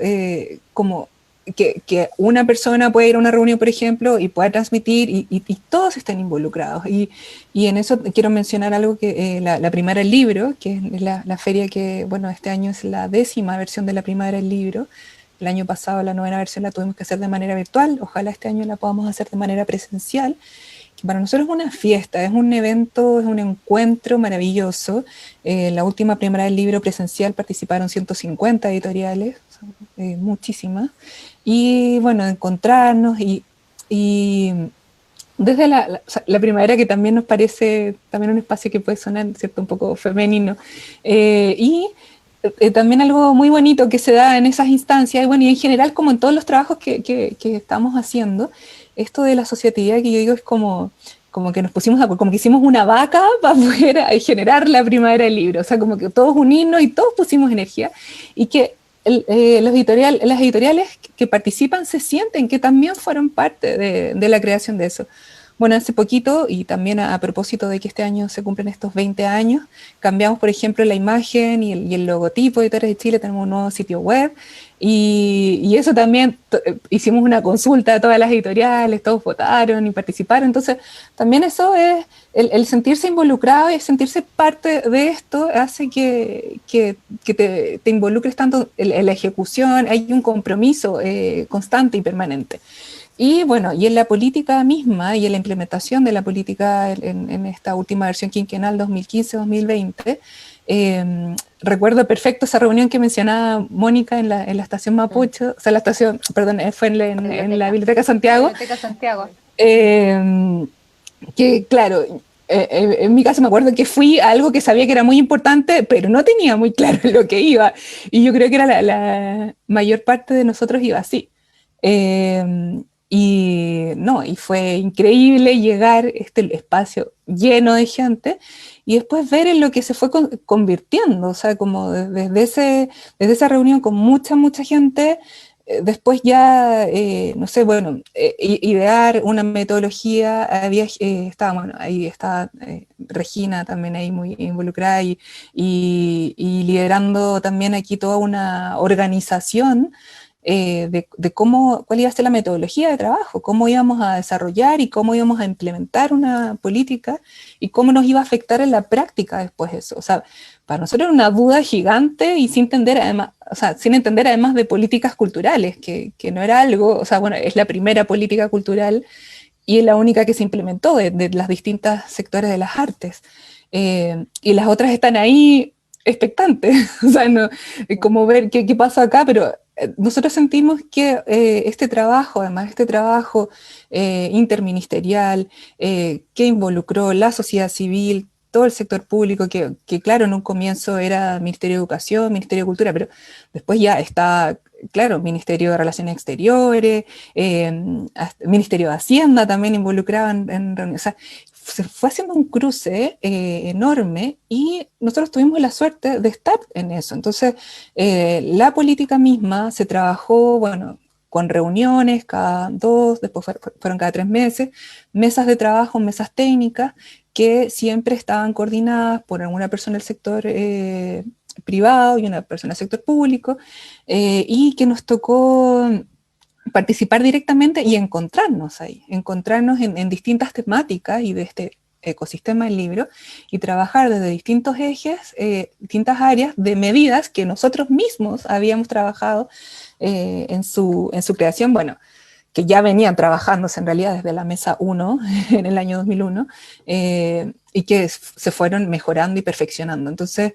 como que una persona puede ir a una reunión, por ejemplo, y pueda transmitir y todos estén involucrados. Y en eso quiero mencionar algo que la Primavera del Libro, que es la feria que, bueno, este año es la 10ª versión de la Primavera del Libro. El año pasado la 9ª versión la tuvimos que hacer de manera virtual, ojalá este año la podamos hacer de manera presencial. que para nosotros es una fiesta, es un evento, es un encuentro maravilloso. La última primera del libro presencial participaron 150 editoriales, muchísimas, y bueno, encontrarnos y desde o sea, la primavera, que también nos parece también un espacio que puede sonar, ¿cierto?, un poco femenino, y también algo muy bonito que se da en esas instancias, y bueno, y en general como en todos los trabajos que estamos haciendo, esto de la asociatividad que yo digo es como que nos pusimos, como que hicimos una vaca para poder generar la primavera del libro, o sea, como que todos unirnos y todos pusimos energía, y que las editoriales que participan se sienten que también fueron parte de la creación de eso. Bueno, hace poquito, y también a propósito de que este año se cumplen estos 20 años, cambiamos, por ejemplo, la imagen y el logotipo de Editores de Chile, tenemos un nuevo sitio web, y eso también, hicimos una consulta a todas las editoriales, todos votaron y participaron, entonces también eso es, el sentirse involucrado y sentirse parte de esto hace que te involucres tanto en la ejecución, hay un compromiso constante y permanente. Y bueno, y en la política misma y en la implementación de la política en esta última versión quinquenal 2015-2020, recuerdo perfecto esa reunión que mencionaba Mónica en la estación Mapocho, o sea, la estación, perdón, fue en la Biblioteca Santiago. Biblioteca Santiago. Que claro, en mi caso me acuerdo que fui a algo que sabía que era muy importante, pero no tenía muy claro lo que iba, y yo creo que era la mayor parte de nosotros iba así. Y fue increíble llegar este espacio lleno de gente y después ver en lo que se fue convirtiendo, o sea, como desde esa reunión con mucha gente, después ya, no sé, bueno, idear una metodología, ahí estaba Regina también ahí muy involucrada y liderando también aquí toda una organización de cuál iba a ser la metodología de trabajo, cómo íbamos a desarrollar y cómo íbamos a implementar una política y cómo nos iba a afectar en la práctica después eso. O sea, para nosotros era una duda gigante y sin entender además de políticas culturales, que no era algo, o sea, bueno, es la primera política cultural y es la única que se implementó de las distintas sectores de las artes. Y las otras están ahí expectantes, o sea, no, como ver qué pasa acá, pero nosotros sentimos que este trabajo interministerial, que involucró la sociedad civil, todo el sector público, que claro, en un comienzo era Ministerio de Educación, Ministerio de Cultura, pero después ya está, claro, Ministerio de Relaciones Exteriores, Ministerio de Hacienda también involucrado en reuniones, o sea, se fue haciendo un cruce enorme y nosotros tuvimos la suerte de estar en eso. Entonces, la política misma se trabajó, bueno, con reuniones cada 2, después fueron cada 3 meses, mesas de trabajo, mesas técnicas, que siempre estaban coordinadas por alguna persona del sector privado y una persona del sector público, y que nos tocó participar directamente y encontrarnos ahí, encontrarnos en distintas temáticas y de este ecosistema del libro y trabajar desde distintos ejes, distintas áreas de medidas que nosotros mismos habíamos trabajado en su creación, bueno, que ya venían trabajándose en realidad desde la mesa 1 en el año 2001, y que se fueron mejorando y perfeccionando. Entonces,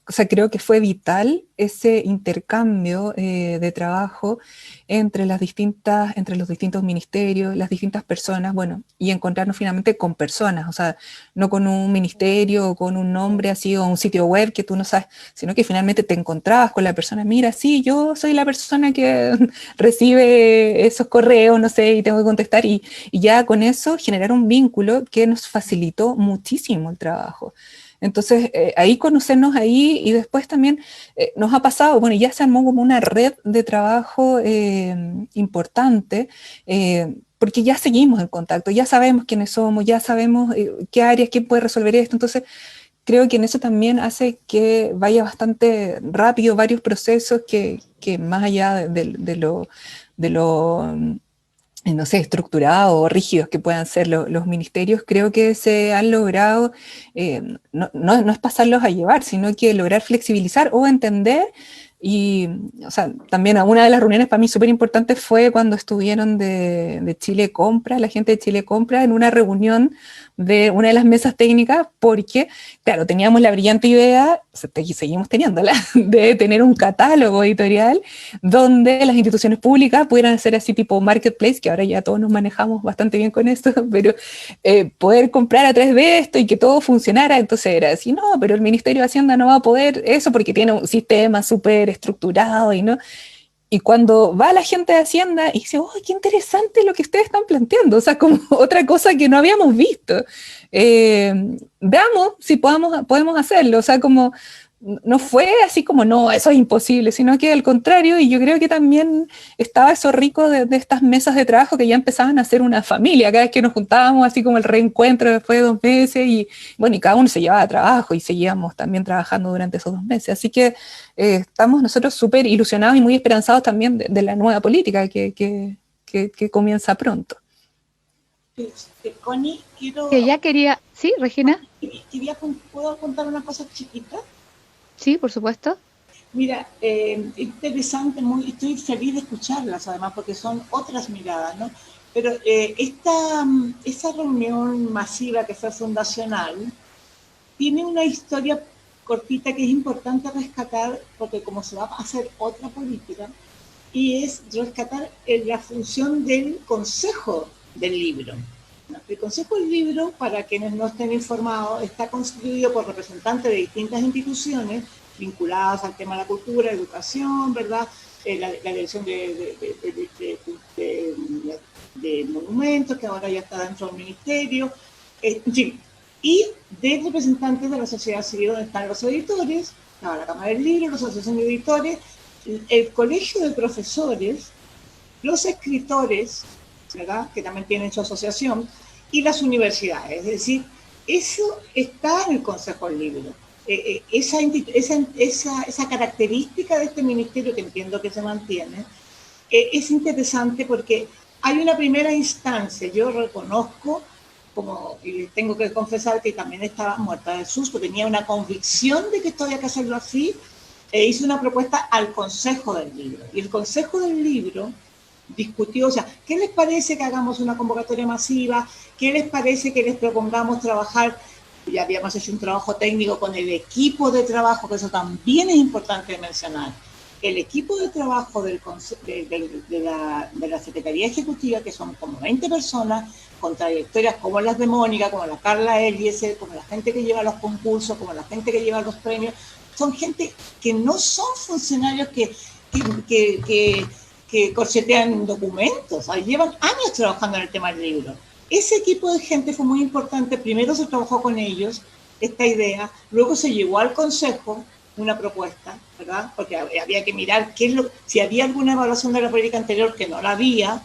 o sea, creo que fue vital ese intercambio de trabajo entre los distintos ministerios, las distintas personas, bueno, y encontrarnos finalmente con personas, o sea, no con un ministerio o con un nombre así o un sitio web que tú no sabes, sino que finalmente te encontrabas con la persona, mira, sí, yo soy la persona que recibe esos correos, no sé, y tengo que contestar, y ya con eso generar un vínculo que nos facilitó muchísimo el trabajo. Entonces, ahí conocernos ahí y después también nos ha pasado, bueno, ya se armó como una red de trabajo importante, porque ya seguimos en contacto, ya sabemos quiénes somos, ya sabemos qué áreas, quién puede resolver esto, entonces creo que en eso también hace que vaya bastante rápido varios procesos que más allá de lo no sé, estructurados o rígidos que puedan ser los ministerios, creo que se han logrado, no es pasarlos a llevar, sino que lograr flexibilizar o entender Y, o sea, también una de las reuniones para mí súper importantes fue cuando estuvieron de Chile Compra, la gente de Chile Compra, en una reunión de una de las mesas técnicas, porque, claro, teníamos la brillante idea, y seguimos teniéndola, de tener un catálogo editorial donde las instituciones públicas pudieran hacer así tipo marketplace, que ahora ya todos nos manejamos bastante bien con esto, pero poder comprar a través de esto y que todo funcionara. Entonces era así, no, pero el Ministerio de Hacienda no va a poder eso porque tiene un sistema súper estructurado y no. Y cuando va la gente de Hacienda y dice, oh, qué interesante lo que ustedes están planteando, o sea, como otra cosa que no habíamos visto. Veamos si podemos hacerlo, o sea, como no fue así como, no, eso es imposible, sino que al contrario, y yo creo que también estaba eso rico de estas mesas de trabajo que ya empezaban a ser una familia, cada vez que nos juntábamos, así como el reencuentro después de 2 meses, y bueno, y cada uno se llevaba a trabajo y seguíamos también trabajando durante esos 2 meses. Así que estamos nosotros súper ilusionados y muy esperanzados también de la nueva política que comienza pronto. Connie, quiero... Que ya quería... Sí, Regina. ¿Puedo contar una cosa chiquita? Sí, por supuesto. Mira, interesante, estoy feliz de escucharlas además porque son otras miradas, ¿no? Pero esta reunión masiva que fue fundacional tiene una historia cortita que es importante rescatar porque como se va a hacer otra política y es rescatar la función del Consejo del Libro. El Consejo del Libro, para quienes no estén informados, está constituido por representantes de distintas instituciones vinculadas al tema de la cultura, educación, ¿verdad? La dirección de monumentos, que ahora ya está dentro del ministerio, en fin, y de representantes de la sociedad civil, donde están los editores, la Cámara del Libro, la Asociación de Editores, el Colegio de Profesores, los escritores, ¿verdad?, que también tienen su asociación, y las universidades. Es decir, eso está en el Consejo del Libro. Esa característica de este ministerio, que entiendo que se mantiene, es interesante porque hay una primera instancia. Yo reconozco, y tengo que confesar que también estaba muerta de susto, tenía una convicción de que esto había que hacerlo así, e hice una propuesta al Consejo del Libro. Y el Consejo del Libro discutió, o sea, ¿qué les parece que hagamos una convocatoria masiva? ¿Qué les parece que les propongamos trabajar? Ya habíamos hecho un trabajo técnico con el equipo de trabajo, que eso también es importante mencionar. El equipo de trabajo de la Secretaría Ejecutiva, que son como 20 personas, con trayectorias como las de Mónica, como la Carla Eliezer, como la gente que lleva los concursos, como la gente que lleva los premios, son gente que no son funcionarios que corchetean documentos, llevan años trabajando en el tema del libro. Ese equipo de gente fue muy importante. Primero se trabajó con ellos esta idea, luego se llevó al Consejo una propuesta, ¿verdad? Porque había que mirar si había alguna evaluación de la política anterior, que no la había,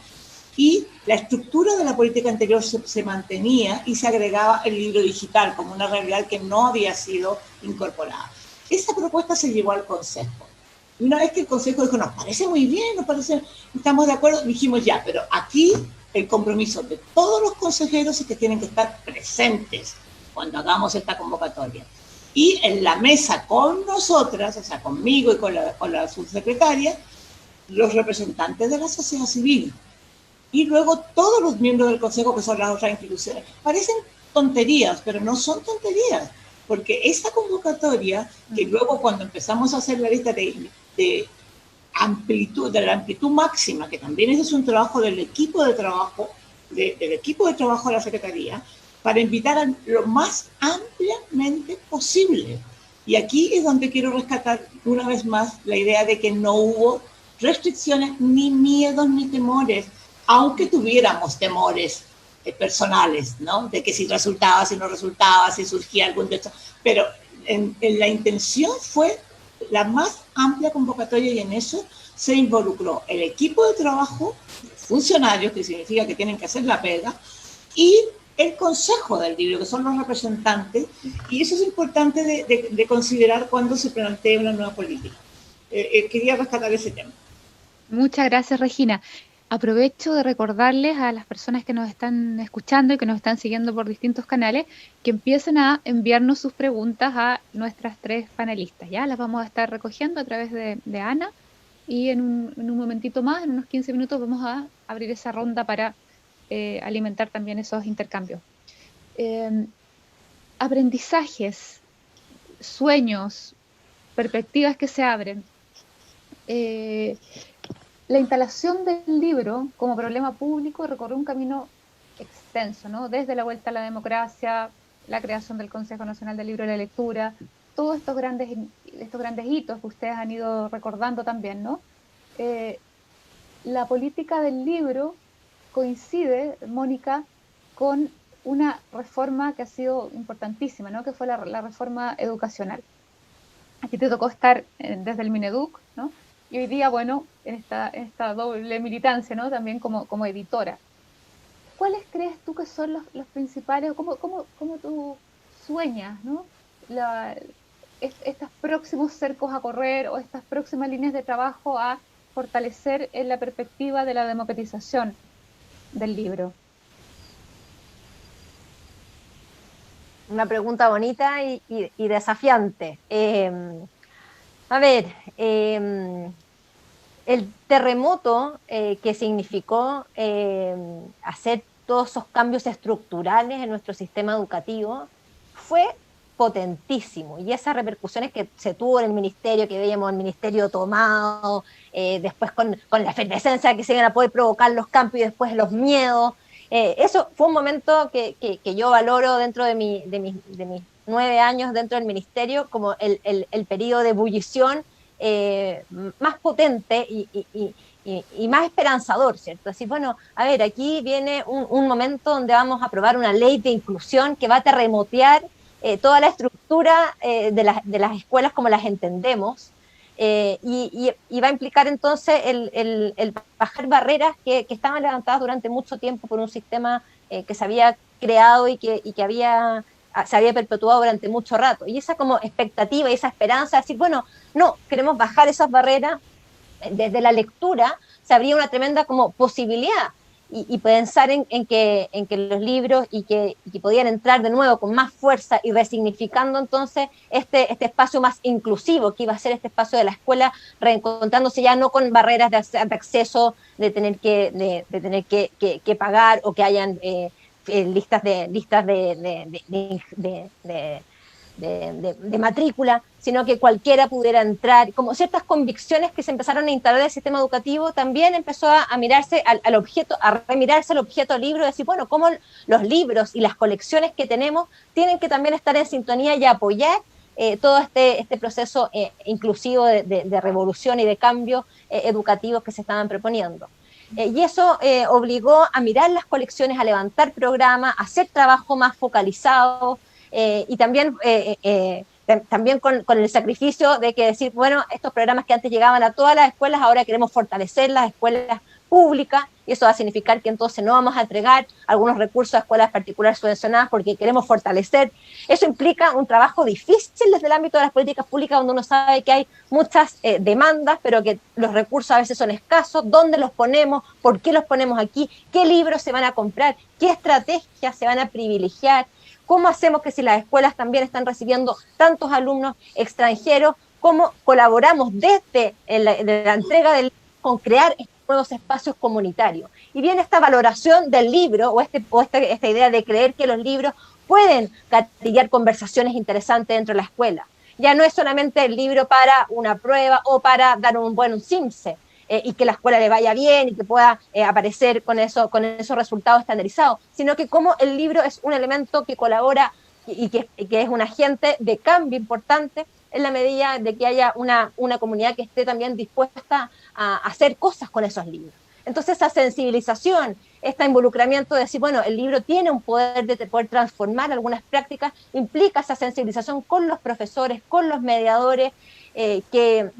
y la estructura de la política anterior se mantenía y se agregaba el libro digital como una realidad que no había sido incorporada. Esa propuesta se llevó al Consejo. Y una vez que el Consejo dijo, nos parece muy bien, estamos de acuerdo, dijimos ya, pero aquí el compromiso de todos los consejeros es que tienen que estar presentes cuando hagamos esta convocatoria. Y en la mesa con nosotras, o sea, conmigo y con la subsecretaria, los representantes de la sociedad civil. Y luego todos los miembros del Consejo, que son las otras instituciones. Parecen tonterías, pero no son tonterías, porque esa convocatoria, que luego cuando empezamos a hacer la lista de la amplitud máxima, que también ese es un trabajo del equipo de trabajo, de la Secretaría, para invitar a lo más ampliamente posible. Y aquí es donde quiero rescatar una vez más la idea de que no hubo restricciones, ni miedos, ni temores, aunque tuviéramos temores personales, ¿no? De que si resultaba, si no resultaba, si surgía algún texto. Pero en la intención fue la más amplia convocatoria y en eso se involucró el equipo de trabajo, funcionarios, que significa que tienen que hacer la pega, y el Consejo del Libro, que son los representantes, y eso es importante de considerar cuando se plantea una nueva política. Quería rescatar ese tema. Muchas gracias, Regina. aprovecho de recordarles a las personas que nos están escuchando y que nos están siguiendo por distintos canales que empiecen a enviarnos sus preguntas a nuestras 3 panelistas. Ya las vamos a estar recogiendo a través de Ana y en un momentito más, en unos 15 minutos, vamos a abrir esa ronda para alimentar también esos intercambios. Aprendizajes, sueños, perspectivas que se abren. La instalación del libro como problema público recorrió un camino extenso, ¿no? Desde la vuelta a la democracia, la creación del Consejo Nacional del Libro y la Lectura, todos estos grandes hitos que ustedes han ido recordando también, ¿no? La política del libro coincide, Mónica, con una reforma que ha sido importantísima, ¿no? Que fue la reforma educacional. Aquí te tocó estar desde el Mineduc, ¿no? Y hoy día, bueno, en esta doble militancia, ¿no? También como editora. ¿Cuáles crees tú que son los principales, o cómo tú sueñas, ¿no? Estos próximos cercos a correr o estas próximas líneas de trabajo a fortalecer en la perspectiva de la democratización del libro? Una pregunta bonita y desafiante. A ver, el terremoto que significó hacer todos esos cambios estructurales en nuestro sistema educativo fue potentísimo, y esas repercusiones que se tuvo en el ministerio, que veíamos el ministerio tomado, después con la efervescencia que se iban a poder provocar los cambios y después los miedos, eso fue un momento que yo valoro dentro de mis 9 años dentro del ministerio como el periodo de ebullición más potente y más esperanzador, ¿cierto? Así, bueno, a ver, aquí viene un momento donde vamos a aprobar una ley de inclusión que va a terremotear toda la estructura de las escuelas como las entendemos, y va a implicar entonces el bajar barreras que estaban levantadas durante mucho tiempo por un sistema que se había creado y que se había perpetuado durante mucho rato. Y esa como expectativa y esa esperanza de decir, bueno, no, queremos bajar esas barreras, desde la lectura se abría una tremenda como posibilidad, y pensar en que los libros y que podían entrar de nuevo con más fuerza y resignificando entonces este espacio más inclusivo que iba a ser este espacio de la escuela, reencontrándose ya no con barreras de acceso, de tener que pagar, o que hayan listas de matrícula, sino que cualquiera pudiera entrar, como ciertas convicciones que se empezaron a instalar en el sistema educativo. También empezó a mirarse al objeto, a remirarse al objeto libro, y decir, bueno, cómo los libros y las colecciones que tenemos tienen que también estar en sintonía y apoyar todo este proceso inclusivo de revolución y de cambios educativos que se estaban proponiendo. Y eso obligó a mirar las colecciones, a levantar programas, a hacer trabajo más focalizado, y también con el sacrificio de que decir, bueno, estos programas que antes llegaban a todas las escuelas, ahora queremos fortalecer las escuelas públicas, y eso va a significar que entonces no vamos a entregar algunos recursos a escuelas particulares subvencionadas porque queremos fortalecer. Eso implica un trabajo difícil desde el ámbito de las políticas públicas, donde uno sabe que hay muchas demandas, pero que los recursos a veces son escasos. ¿Dónde los ponemos? ¿Por qué los ponemos aquí? ¿Qué libros se van a comprar? ¿Qué estrategias se van a privilegiar? ¿Cómo hacemos que si las escuelas también están recibiendo tantos alumnos extranjeros, cómo colaboramos desde la entrega del libro con crear estos nuevos espacios comunitarios? Y viene esta valoración del libro, o esta idea de creer que los libros pueden gatillar conversaciones interesantes dentro de la escuela. Ya no es solamente el libro para una prueba o para dar un CIMSE, y que la escuela le vaya bien y que pueda aparecer con esos resultados estandarizados, sino que como el libro es un elemento que colabora y que es un agente de cambio importante en la medida de que haya una comunidad que esté también dispuesta a hacer cosas con esos libros. Entonces esa sensibilización, este involucramiento de decir, bueno, el libro tiene un poder de poder transformar algunas prácticas, implica esa sensibilización con los profesores, con los mediadores, que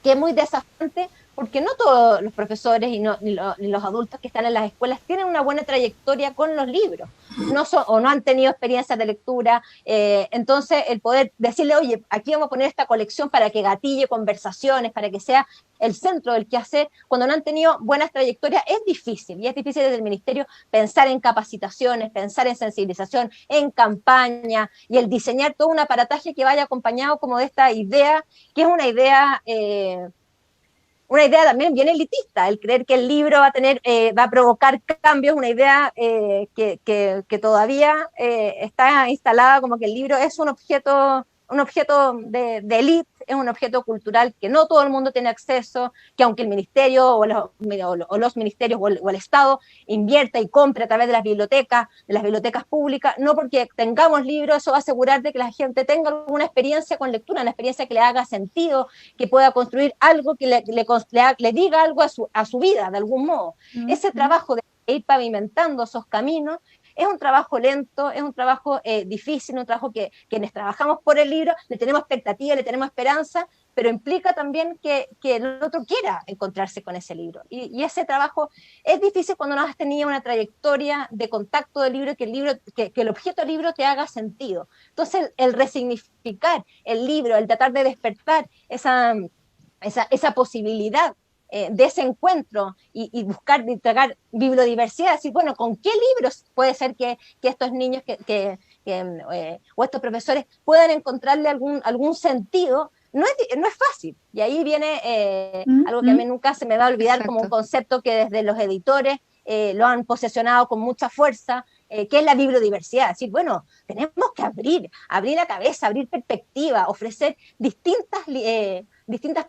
es muy desafiante, porque no todos los profesores ni los adultos que están en las escuelas tienen una buena trayectoria con los libros. o no han tenido experiencias de lectura, entonces el poder decirle, oye, aquí vamos a poner esta colección para que gatille conversaciones, para que sea el centro del quehacer, cuando no han tenido buenas trayectorias, es difícil, y es difícil desde el Ministerio pensar en capacitaciones, pensar en sensibilización, en campaña, y el diseñar todo un aparataje que vaya acompañado como de esta idea, que es una idea también bien elitista, el creer que el libro va a provocar cambios, una idea que todavía está instalada como que el libro es un objeto de élite, es un objeto cultural que no todo el mundo tiene acceso, que aunque el ministerio o los ministerios o el Estado invierta y compre a través de las bibliotecas públicas, no porque tengamos libros, eso va a asegurar de que la gente tenga alguna experiencia con lectura, una experiencia que le haga sentido, que pueda construir algo que le diga algo a su vida, de algún modo. Ese trabajo de ir pavimentando esos caminos es un trabajo lento, es un trabajo difícil, un trabajo que quienes trabajamos por el libro le tenemos expectativa, le tenemos esperanza, pero implica también que el otro quiera encontrarse con ese libro. Y ese trabajo es difícil cuando no has tenido una trayectoria de contacto del libro, que el objeto del libro te haga sentido. Entonces, el resignificar el libro, el tratar de despertar esa posibilidad de ese encuentro y buscar tragar bibliodiversidad, decir, bueno, ¿con qué libros puede ser que estos niños o estos profesores puedan encontrarle algún sentido? No es fácil, y ahí viene algo que a mí nunca se me va a olvidar. Exacto. Como un concepto que desde los editores lo han posesionado con mucha fuerza, que es la bibliodiversidad. Es decir, bueno, tenemos que abrir la cabeza, abrir perspectiva, ofrecer distintas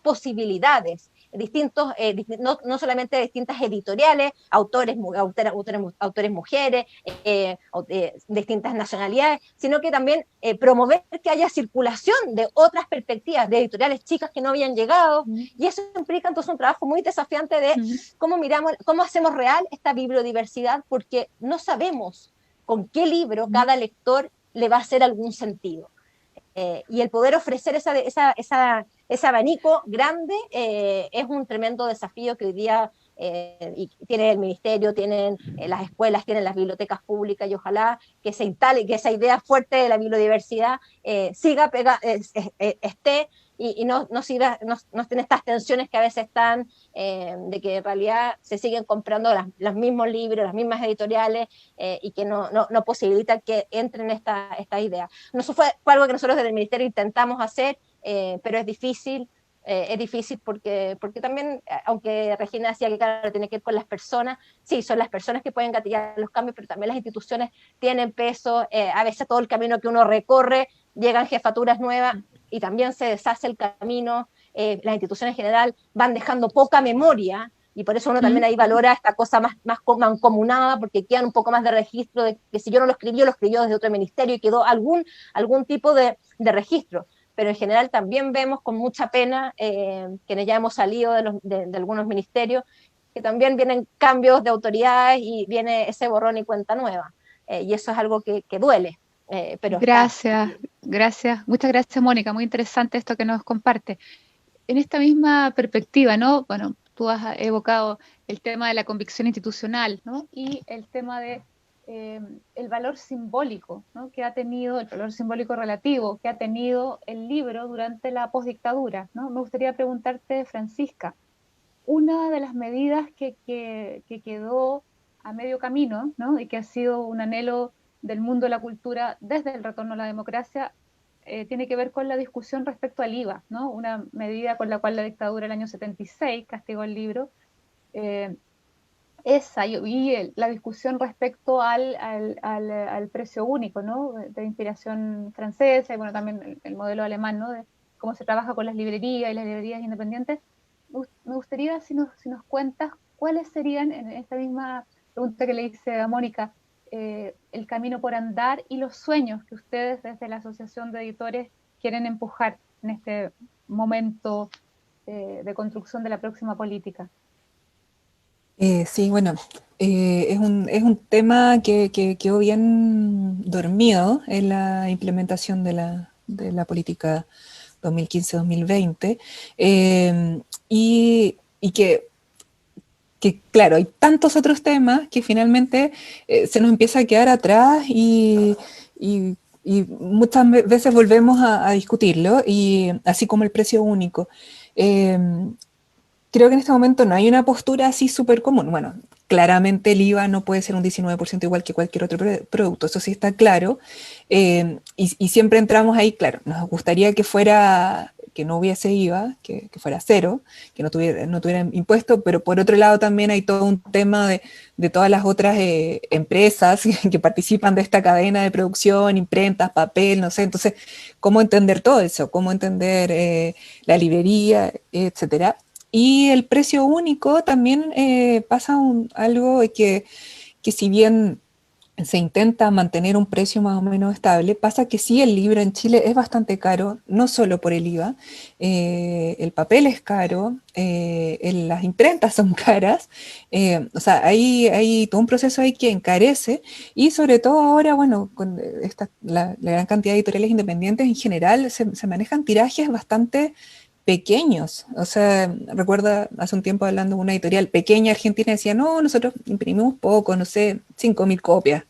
posibilidades, no solamente distintas editoriales, autores mujeres, distintas nacionalidades, sino que también promover que haya circulación de otras perspectivas, de editoriales chicas que no habían llegado, y eso implica entonces un trabajo muy desafiante de cómo hacemos real esta bibliodiversidad, porque no sabemos con qué libro cada lector le va a hacer algún sentido. Y el poder ofrecer ese abanico grande es un tremendo desafío que hoy día tiene el ministerio, tienen las escuelas, tienen las bibliotecas públicas, y ojalá que se instale, que esa idea fuerte de la bibliodiversidad esté y no tiene estas tensiones que a veces están, de que en realidad se siguen comprando los mismos libros, las mismas editoriales, y que no posibilitan que entren estas ideas. Eso fue algo que nosotros desde el Ministerio intentamos hacer, pero es difícil. Porque también, aunque Regina decía que claro, tiene que ver con las personas, sí, son las personas que pueden gatillar los cambios, pero también las instituciones tienen peso, a veces todo el camino que uno recorre, llegan jefaturas nuevas y también se deshace el camino, las instituciones en general van dejando poca memoria, y por eso uno también ahí valora esta cosa más mancomunada, porque quedan un poco más de registro de que si yo no lo escribió desde otro ministerio y quedó algún tipo de registro. Pero en general también vemos con mucha pena, quienes ya hemos salido de algunos ministerios, que también vienen cambios de autoridades y viene ese borrón y cuenta nueva. Y eso es algo que duele. Pero muchas gracias, Mónica, muy interesante esto que nos comparte. En esta misma perspectiva, ¿no? Bueno, tú has evocado el tema de la convicción institucional, ¿no? Y el tema de el valor simbólico, ¿no? Que ha tenido, el valor simbólico relativo que ha tenido el libro durante la postdictadura, ¿no? Me gustaría preguntarte, Francisca, una de las medidas que quedó a medio camino, ¿no? Y que ha sido un anhelo del mundo de la cultura desde el retorno a la democracia, tiene que ver con la discusión respecto al IVA, ¿no? Una medida con la cual la dictadura el año 76 castigó el libro, y la discusión respecto al precio único, ¿no? De inspiración francesa, y bueno, también el modelo alemán, ¿no? De cómo se trabaja con las librerías y las librerías independientes. Me gustaría si nos cuentas cuáles serían, en esta misma pregunta que le hice a Mónica, el camino por andar y los sueños que ustedes desde la Asociación de Editores quieren empujar en este momento de construcción de la próxima política. Sí, bueno, es un tema que quedó bien dormido en la implementación de la política 2015-2020, y que claro, hay tantos otros temas que finalmente se nos empieza a quedar atrás y muchas veces volvemos a discutirlo, y así como el precio único. Creo que en este momento no hay una postura así súper común. Bueno, claramente el IVA no puede ser un 19% igual que cualquier otro producto, eso sí está claro. Y siempre entramos ahí, claro, nos gustaría que no hubiese IVA, que fuera cero, que no tuviera impuesto, pero por otro lado también hay todo un tema de todas las otras empresas que participan de esta cadena de producción, imprentas, papel, no sé. Entonces, ¿cómo entender todo eso? ¿Cómo entender la librería, etcétera? Y el precio único también pasa algo que si bien se intenta mantener un precio más o menos estable, pasa que sí, el libro en Chile es bastante caro, no solo por el IVA, el papel es caro, las imprentas son caras, o sea, hay todo un proceso ahí que encarece, y sobre todo ahora, bueno, con la gran cantidad de editoriales independientes en general, se manejan tirajes bastante pequeños. O sea, recuerdo hace un tiempo hablando con una editorial pequeña argentina, decía, no, nosotros imprimimos poco, no sé, 5.000 copias.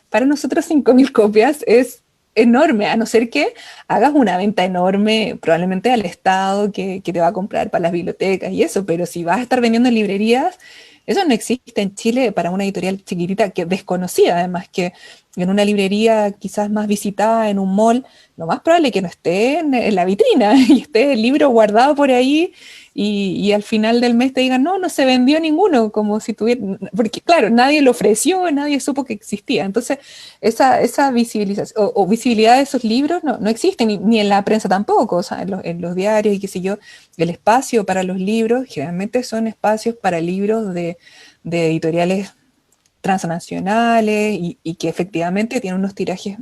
Para nosotros 5.000 copias es enorme, a no ser que hagas una venta enorme, probablemente al Estado que te va a comprar para las bibliotecas y eso, pero si vas a estar vendiendo en librerías, eso no existe en Chile para una editorial chiquitita, que desconocida además, que en una librería quizás más visitada, en un mall, lo más probable es que no esté en la vitrina y esté el libro guardado por ahí, y al final del mes te digan, no se vendió ninguno, como si tuviera, porque claro, nadie lo ofreció, nadie supo que existía. Entonces, esa visibilización o visibilidad de esos libros no existe, ni en la prensa tampoco, o sea, en los diarios y qué sé yo. El espacio para los libros generalmente son espacios para libros de editoriales transnacionales y que efectivamente tienen unos tirajes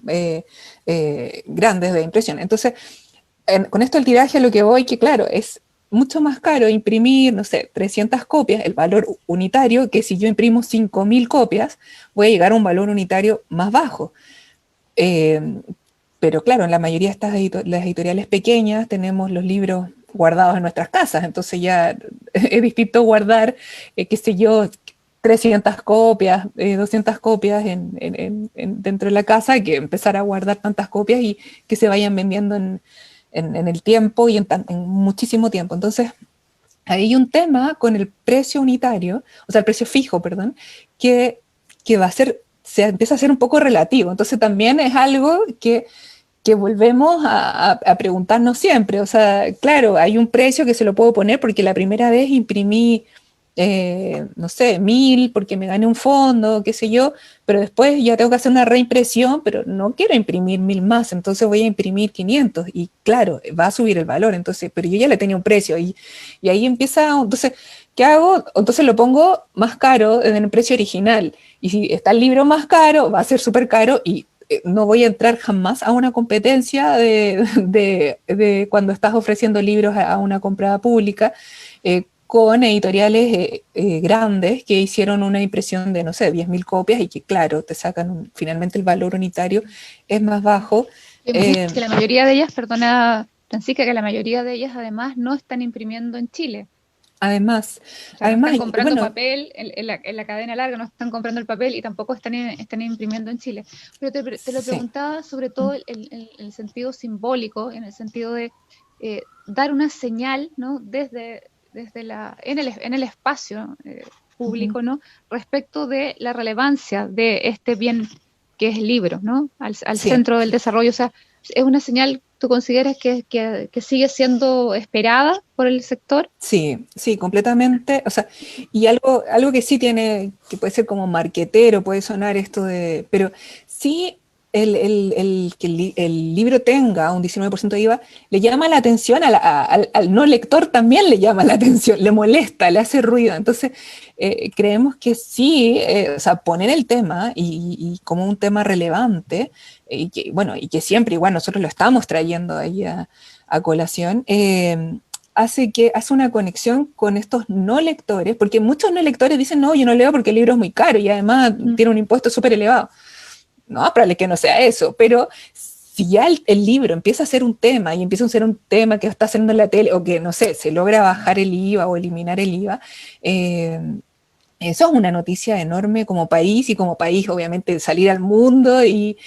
grandes de impresión. Entonces, con esto el tiraje a lo que voy, que claro, es mucho más caro imprimir, no sé, 300 copias, el valor unitario, que si yo imprimo 5.000 copias, voy a llegar a un valor unitario más bajo. Pero claro, en la mayoría de las editoriales pequeñas tenemos los libros guardados en nuestras casas, entonces ya es distinto guardar, qué sé yo, 300 copias, 200 copias dentro de la casa, que empezar a guardar tantas copias y que se vayan vendiendo en el tiempo y en muchísimo tiempo. Entonces, hay un tema con el precio unitario, o sea, el precio fijo, perdón, que se empieza a ser un poco relativo. Entonces, también es algo que volvemos a preguntarnos siempre. O sea, claro, hay un precio que se lo puedo poner porque la primera vez imprimí, no sé, 1.000 porque me gané un fondo, qué sé yo, pero después ya tengo que hacer una reimpresión, pero no quiero imprimir 1.000 más, entonces voy a imprimir 500 y claro, va a subir el valor, entonces, pero yo ya le tenía un precio y ahí empieza, entonces, ¿qué hago? Entonces lo pongo más caro en el precio original, y si está el libro más caro, va a ser súper caro y no voy a entrar jamás a una competencia de cuando estás ofreciendo libros a una compra pública, con editoriales grandes que hicieron una impresión de, no sé, 10.000 copias y que, claro, te sacan finalmente el valor unitario es más bajo. Que la mayoría de ellas, perdona, Francisca, que la mayoría de ellas además no están imprimiendo en Chile. Además, o sea, no están comprando papel en la cadena larga, no están comprando el papel y tampoco están imprimiendo en Chile. Pero te lo preguntaba sobre todo en el sentido simbólico, en el sentido de dar una señal, ¿no? en el espacio público, ¿no? Respecto de la relevancia de este bien que es el libro, ¿no? Al centro del desarrollo. O sea, es una señal. ¿Tú consideras que sigue siendo esperada por el sector? Sí, completamente. O sea, y algo que sí tiene, que puede ser como marquetero, puede sonar esto de, pero sí que el libro tenga un 19% de IVA, le llama la atención al no lector, también le llama la atención, le molesta, le hace ruido. Entonces, creemos que sí, o sea, poner el tema y como un tema relevante, y que siempre igual nosotros lo estamos trayendo ahí a colación, hace una conexión con estos no lectores, porque muchos no lectores dicen, no, yo no leo porque el libro es muy caro y además tiene un impuesto súper elevado. No, probable que no sea eso, pero si ya el libro empieza a ser un tema y empieza a ser un tema que está haciendo en la tele, o que, no sé, se logra bajar el IVA o eliminar el IVA, eso es una noticia enorme como país, y como país obviamente salir al mundo y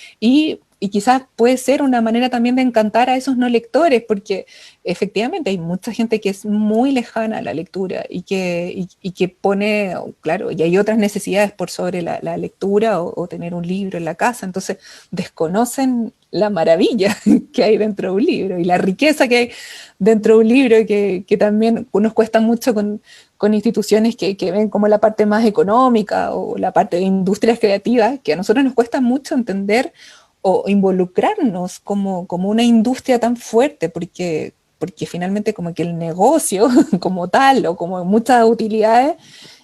quizás puede ser una manera también de encantar a esos no lectores, porque efectivamente hay mucha gente que es muy lejana a la lectura y que pone, claro, y hay otras necesidades por sobre la lectura o tener un libro en la casa, entonces desconocen la maravilla que hay dentro de un libro y la riqueza que hay dentro de un libro, que también nos cuesta mucho con instituciones que ven como la parte más económica o la parte de industrias creativas, que a nosotros nos cuesta mucho entender o involucrarnos como una industria tan fuerte, porque finalmente como que el negocio como tal, o como muchas utilidades,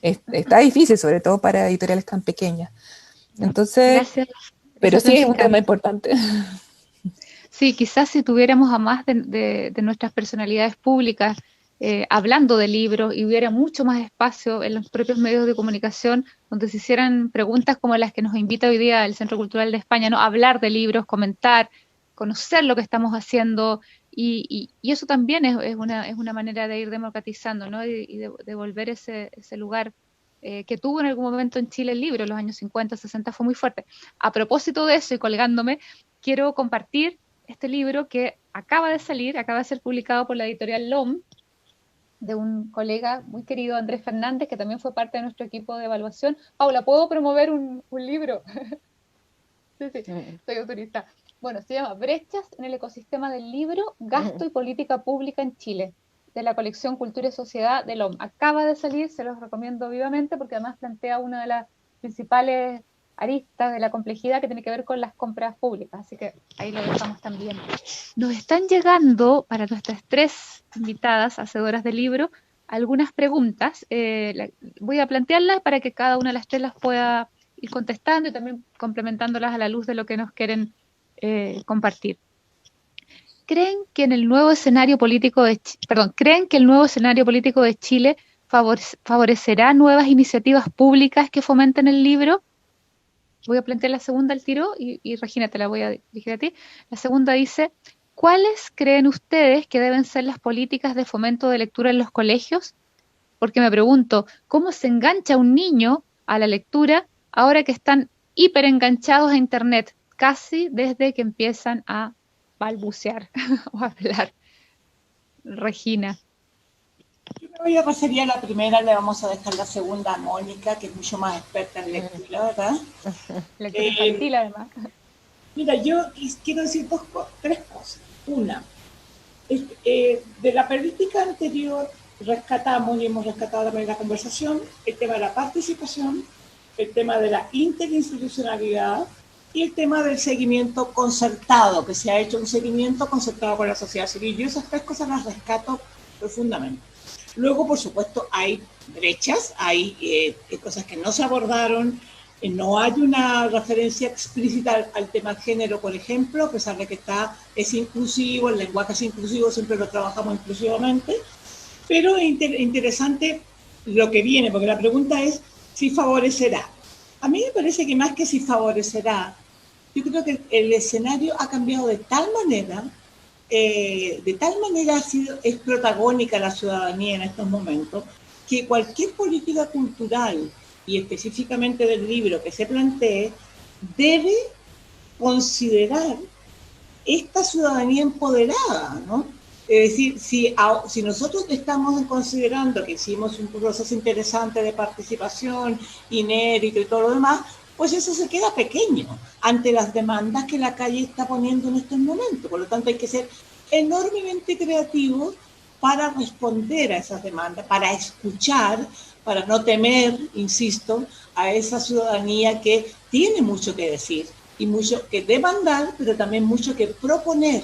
está difícil, sobre todo para editoriales tan pequeñas. Entonces, Gracias. pero Gracias, sí es un Francisca. tema importante. Sí, quizás si tuviéramos a más de nuestras personalidades públicas hablando de libros y hubiera mucho más espacio en los propios medios de comunicación donde se hicieran preguntas como las que nos invita hoy día el Centro Cultural de España, ¿no? Hablar de libros, comentar, conocer lo que estamos haciendo y eso también es una manera de ir democratizando, ¿no? Y de volver ese lugar que tuvo en algún momento en Chile el libro, en los años 50, 60 fue muy fuerte. A propósito de eso y colgándome, quiero compartir este libro que acaba de salir, acaba de ser publicado por la editorial LOM, de un colega muy querido, Andrés Fernández, que también fue parte de nuestro equipo de evaluación. Paula, ¿puedo promover un libro? Sí, soy autorista. Bueno, se llama Brechas en el ecosistema del libro, gasto y política pública en Chile, de la colección Cultura y Sociedad de LOM. Acaba de salir, se los recomiendo vivamente, porque además plantea una de las principales aristas de la complejidad que tiene que ver con las compras públicas, así que ahí lo dejamos también. Nos están llegando, para nuestras 3 invitadas hacedoras de libro, algunas preguntas. Voy a plantearlas para que cada una de las 3 las pueda ir contestando y también complementándolas a la luz de lo que nos quieren compartir. ¿Creen que el nuevo escenario político de Chile favorecerá nuevas iniciativas públicas que fomenten el libro? Voy a plantear la segunda al tiro y Regina, te la voy a dirigir a ti. La segunda dice, ¿cuáles creen ustedes que deben ser las políticas de fomento de lectura en los colegios? Porque me pregunto, ¿cómo se engancha un niño a la lectura ahora que están hiper enganchados a Internet, casi desde que empiezan a balbucear o a hablar? Regina. Yo me voy a referir a la primera, le vamos a dejar la segunda a Mónica, que es mucho más experta en lectura, ¿verdad? Lectura infantil, además. Mira, yo quiero decir 3 cosas. Una, de la política anterior rescatamos y hemos rescatado también la conversación el tema de la participación, el tema de la interinstitucionalidad y el tema del seguimiento concertado, que se ha hecho un seguimiento concertado con la sociedad civil. Yo esas 3 cosas las rescato profundamente. Luego, por supuesto, hay brechas, hay cosas que no se abordaron, no hay una referencia explícita al tema género, por ejemplo, a pesar de que es inclusivo, el lenguaje es inclusivo, siempre lo trabajamos inclusivamente, pero es interesante lo que viene, porque la pregunta es si favorecerá. A mí me parece que más que si favorecerá, yo creo que el escenario ha cambiado de tal manera es protagónica la ciudadanía en estos momentos, que cualquier política cultural, y específicamente del libro que se plantee, debe considerar esta ciudadanía empoderada, ¿no? Es decir, si nosotros estamos considerando que hicimos un proceso interesante de participación, inédito y todo lo demás, pues eso se queda pequeño ante las demandas que la calle está poniendo en estos momentos. Por lo tanto, hay que ser enormemente creativos para responder a esas demandas, para escuchar, para no temer, insisto, a esa ciudadanía que tiene mucho que decir y mucho que demandar, pero también mucho que proponer,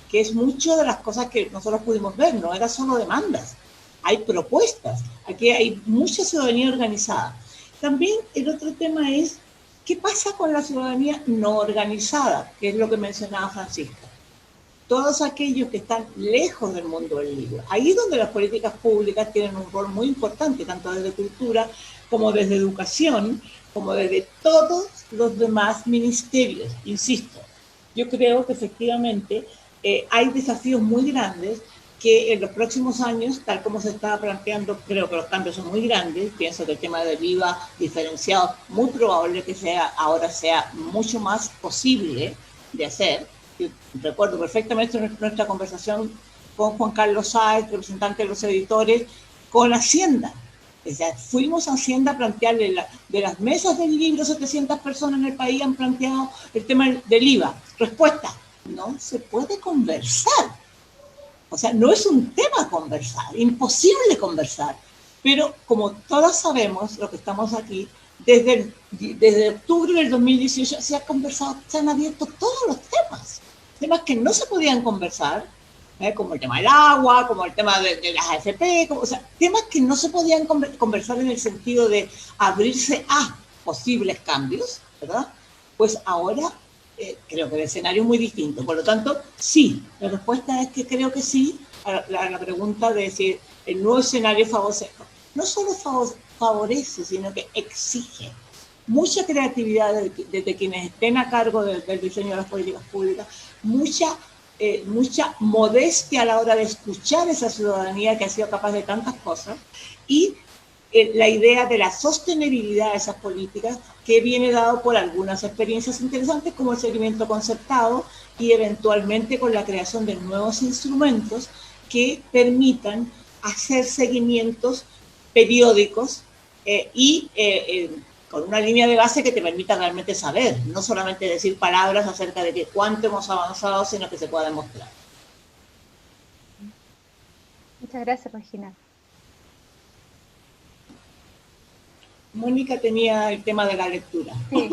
que es mucho de las cosas que nosotros pudimos ver, no era solo demandas, hay propuestas, aquí hay mucha ciudadanía organizada. También el otro tema es, ¿qué pasa con la ciudadanía no organizada? Que es lo que mencionaba Francisca. Todos aquellos que están lejos del mundo del libro. Ahí es donde las políticas públicas tienen un rol muy importante, tanto desde cultura como desde educación, como desde todos los demás ministerios. Insisto, yo creo que efectivamente hay desafíos muy grandes que en los próximos años, tal como se estaba planteando, creo que los cambios son muy grandes. Pienso que el tema del IVA diferenciado, muy probable que ahora sea mucho más posible de hacer. Yo recuerdo perfectamente nuestra conversación con Juan Carlos Sáez, representante de los editores, con Hacienda. O sea, fuimos a Hacienda a plantearle de las mesas del libro, 700 personas en el país han planteado el tema del IVA. Respuesta: no se puede conversar. O sea, no es un tema conversar, imposible conversar. Pero como todas sabemos, los que estamos aquí, desde octubre del 2018 se ha conversado, se han abierto todos los temas que no se podían conversar, como el tema del agua, como el tema de las AFP, o sea, temas que no se podían conversar en el sentido de abrirse a posibles cambios, ¿verdad? Pues ahora creo que el escenario es muy distinto. Por lo tanto, sí, la respuesta es que creo que sí a la pregunta de si el nuevo escenario favorece. No solo favorece, sino que exige mucha creatividad desde quienes estén a cargo del diseño de las políticas públicas, mucha modestia a la hora de escuchar esa ciudadanía que ha sido capaz de tantas cosas, y la idea de la sostenibilidad de esas políticas, que viene dado por algunas experiencias interesantes como el seguimiento concertado y eventualmente con la creación de nuevos instrumentos que permitan hacer seguimientos periódicos con una línea de base que te permita realmente saber, no solamente decir palabras acerca de cuánto hemos avanzado, sino que se pueda demostrar. Muchas gracias, Regina. Mónica tenía el tema de la lectura. Sí,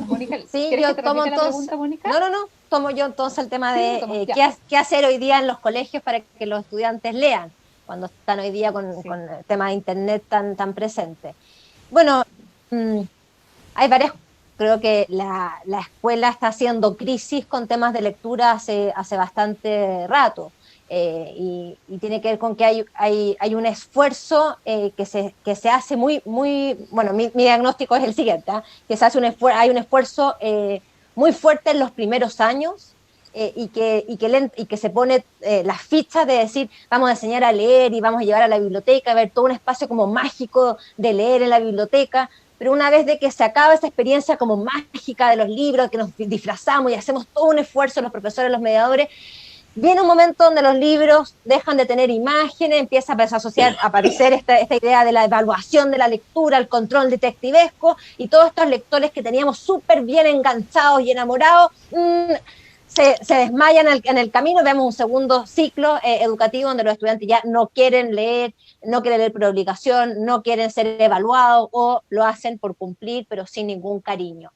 Mónica, sí, yo tomo entonces, pregunta, Mónica? No, tomo yo entonces el tema de sí, qué hacer hoy día en los colegios para que los estudiantes lean, cuando están hoy día con el tema de internet tan presente. Bueno, hay varias, creo que la escuela está haciendo crisis con temas de lectura hace bastante rato. Y tiene que ver con que hay un esfuerzo que se hace muy, bueno, mi diagnóstico es el siguiente, que se hace hay un esfuerzo muy fuerte en los primeros años, y que se pone las fichas de decir, vamos a enseñar a leer y vamos a llevar a la biblioteca, a ver todo un espacio como mágico de leer en la biblioteca. Pero una vez de que se acaba esa experiencia como mágica de los libros, que nos disfrazamos y hacemos todo un esfuerzo, los profesores, los mediadores, viene un momento donde los libros dejan de tener imágenes, empieza a aparecer esta idea de la evaluación de la lectura, el control detectivesco, y todos estos lectores que teníamos súper bien enganchados y enamorados, se desmayan en el camino. Vemos un segundo ciclo educativo donde los estudiantes ya no quieren leer por obligación, no quieren ser evaluados, o lo hacen por cumplir, pero sin ningún cariño.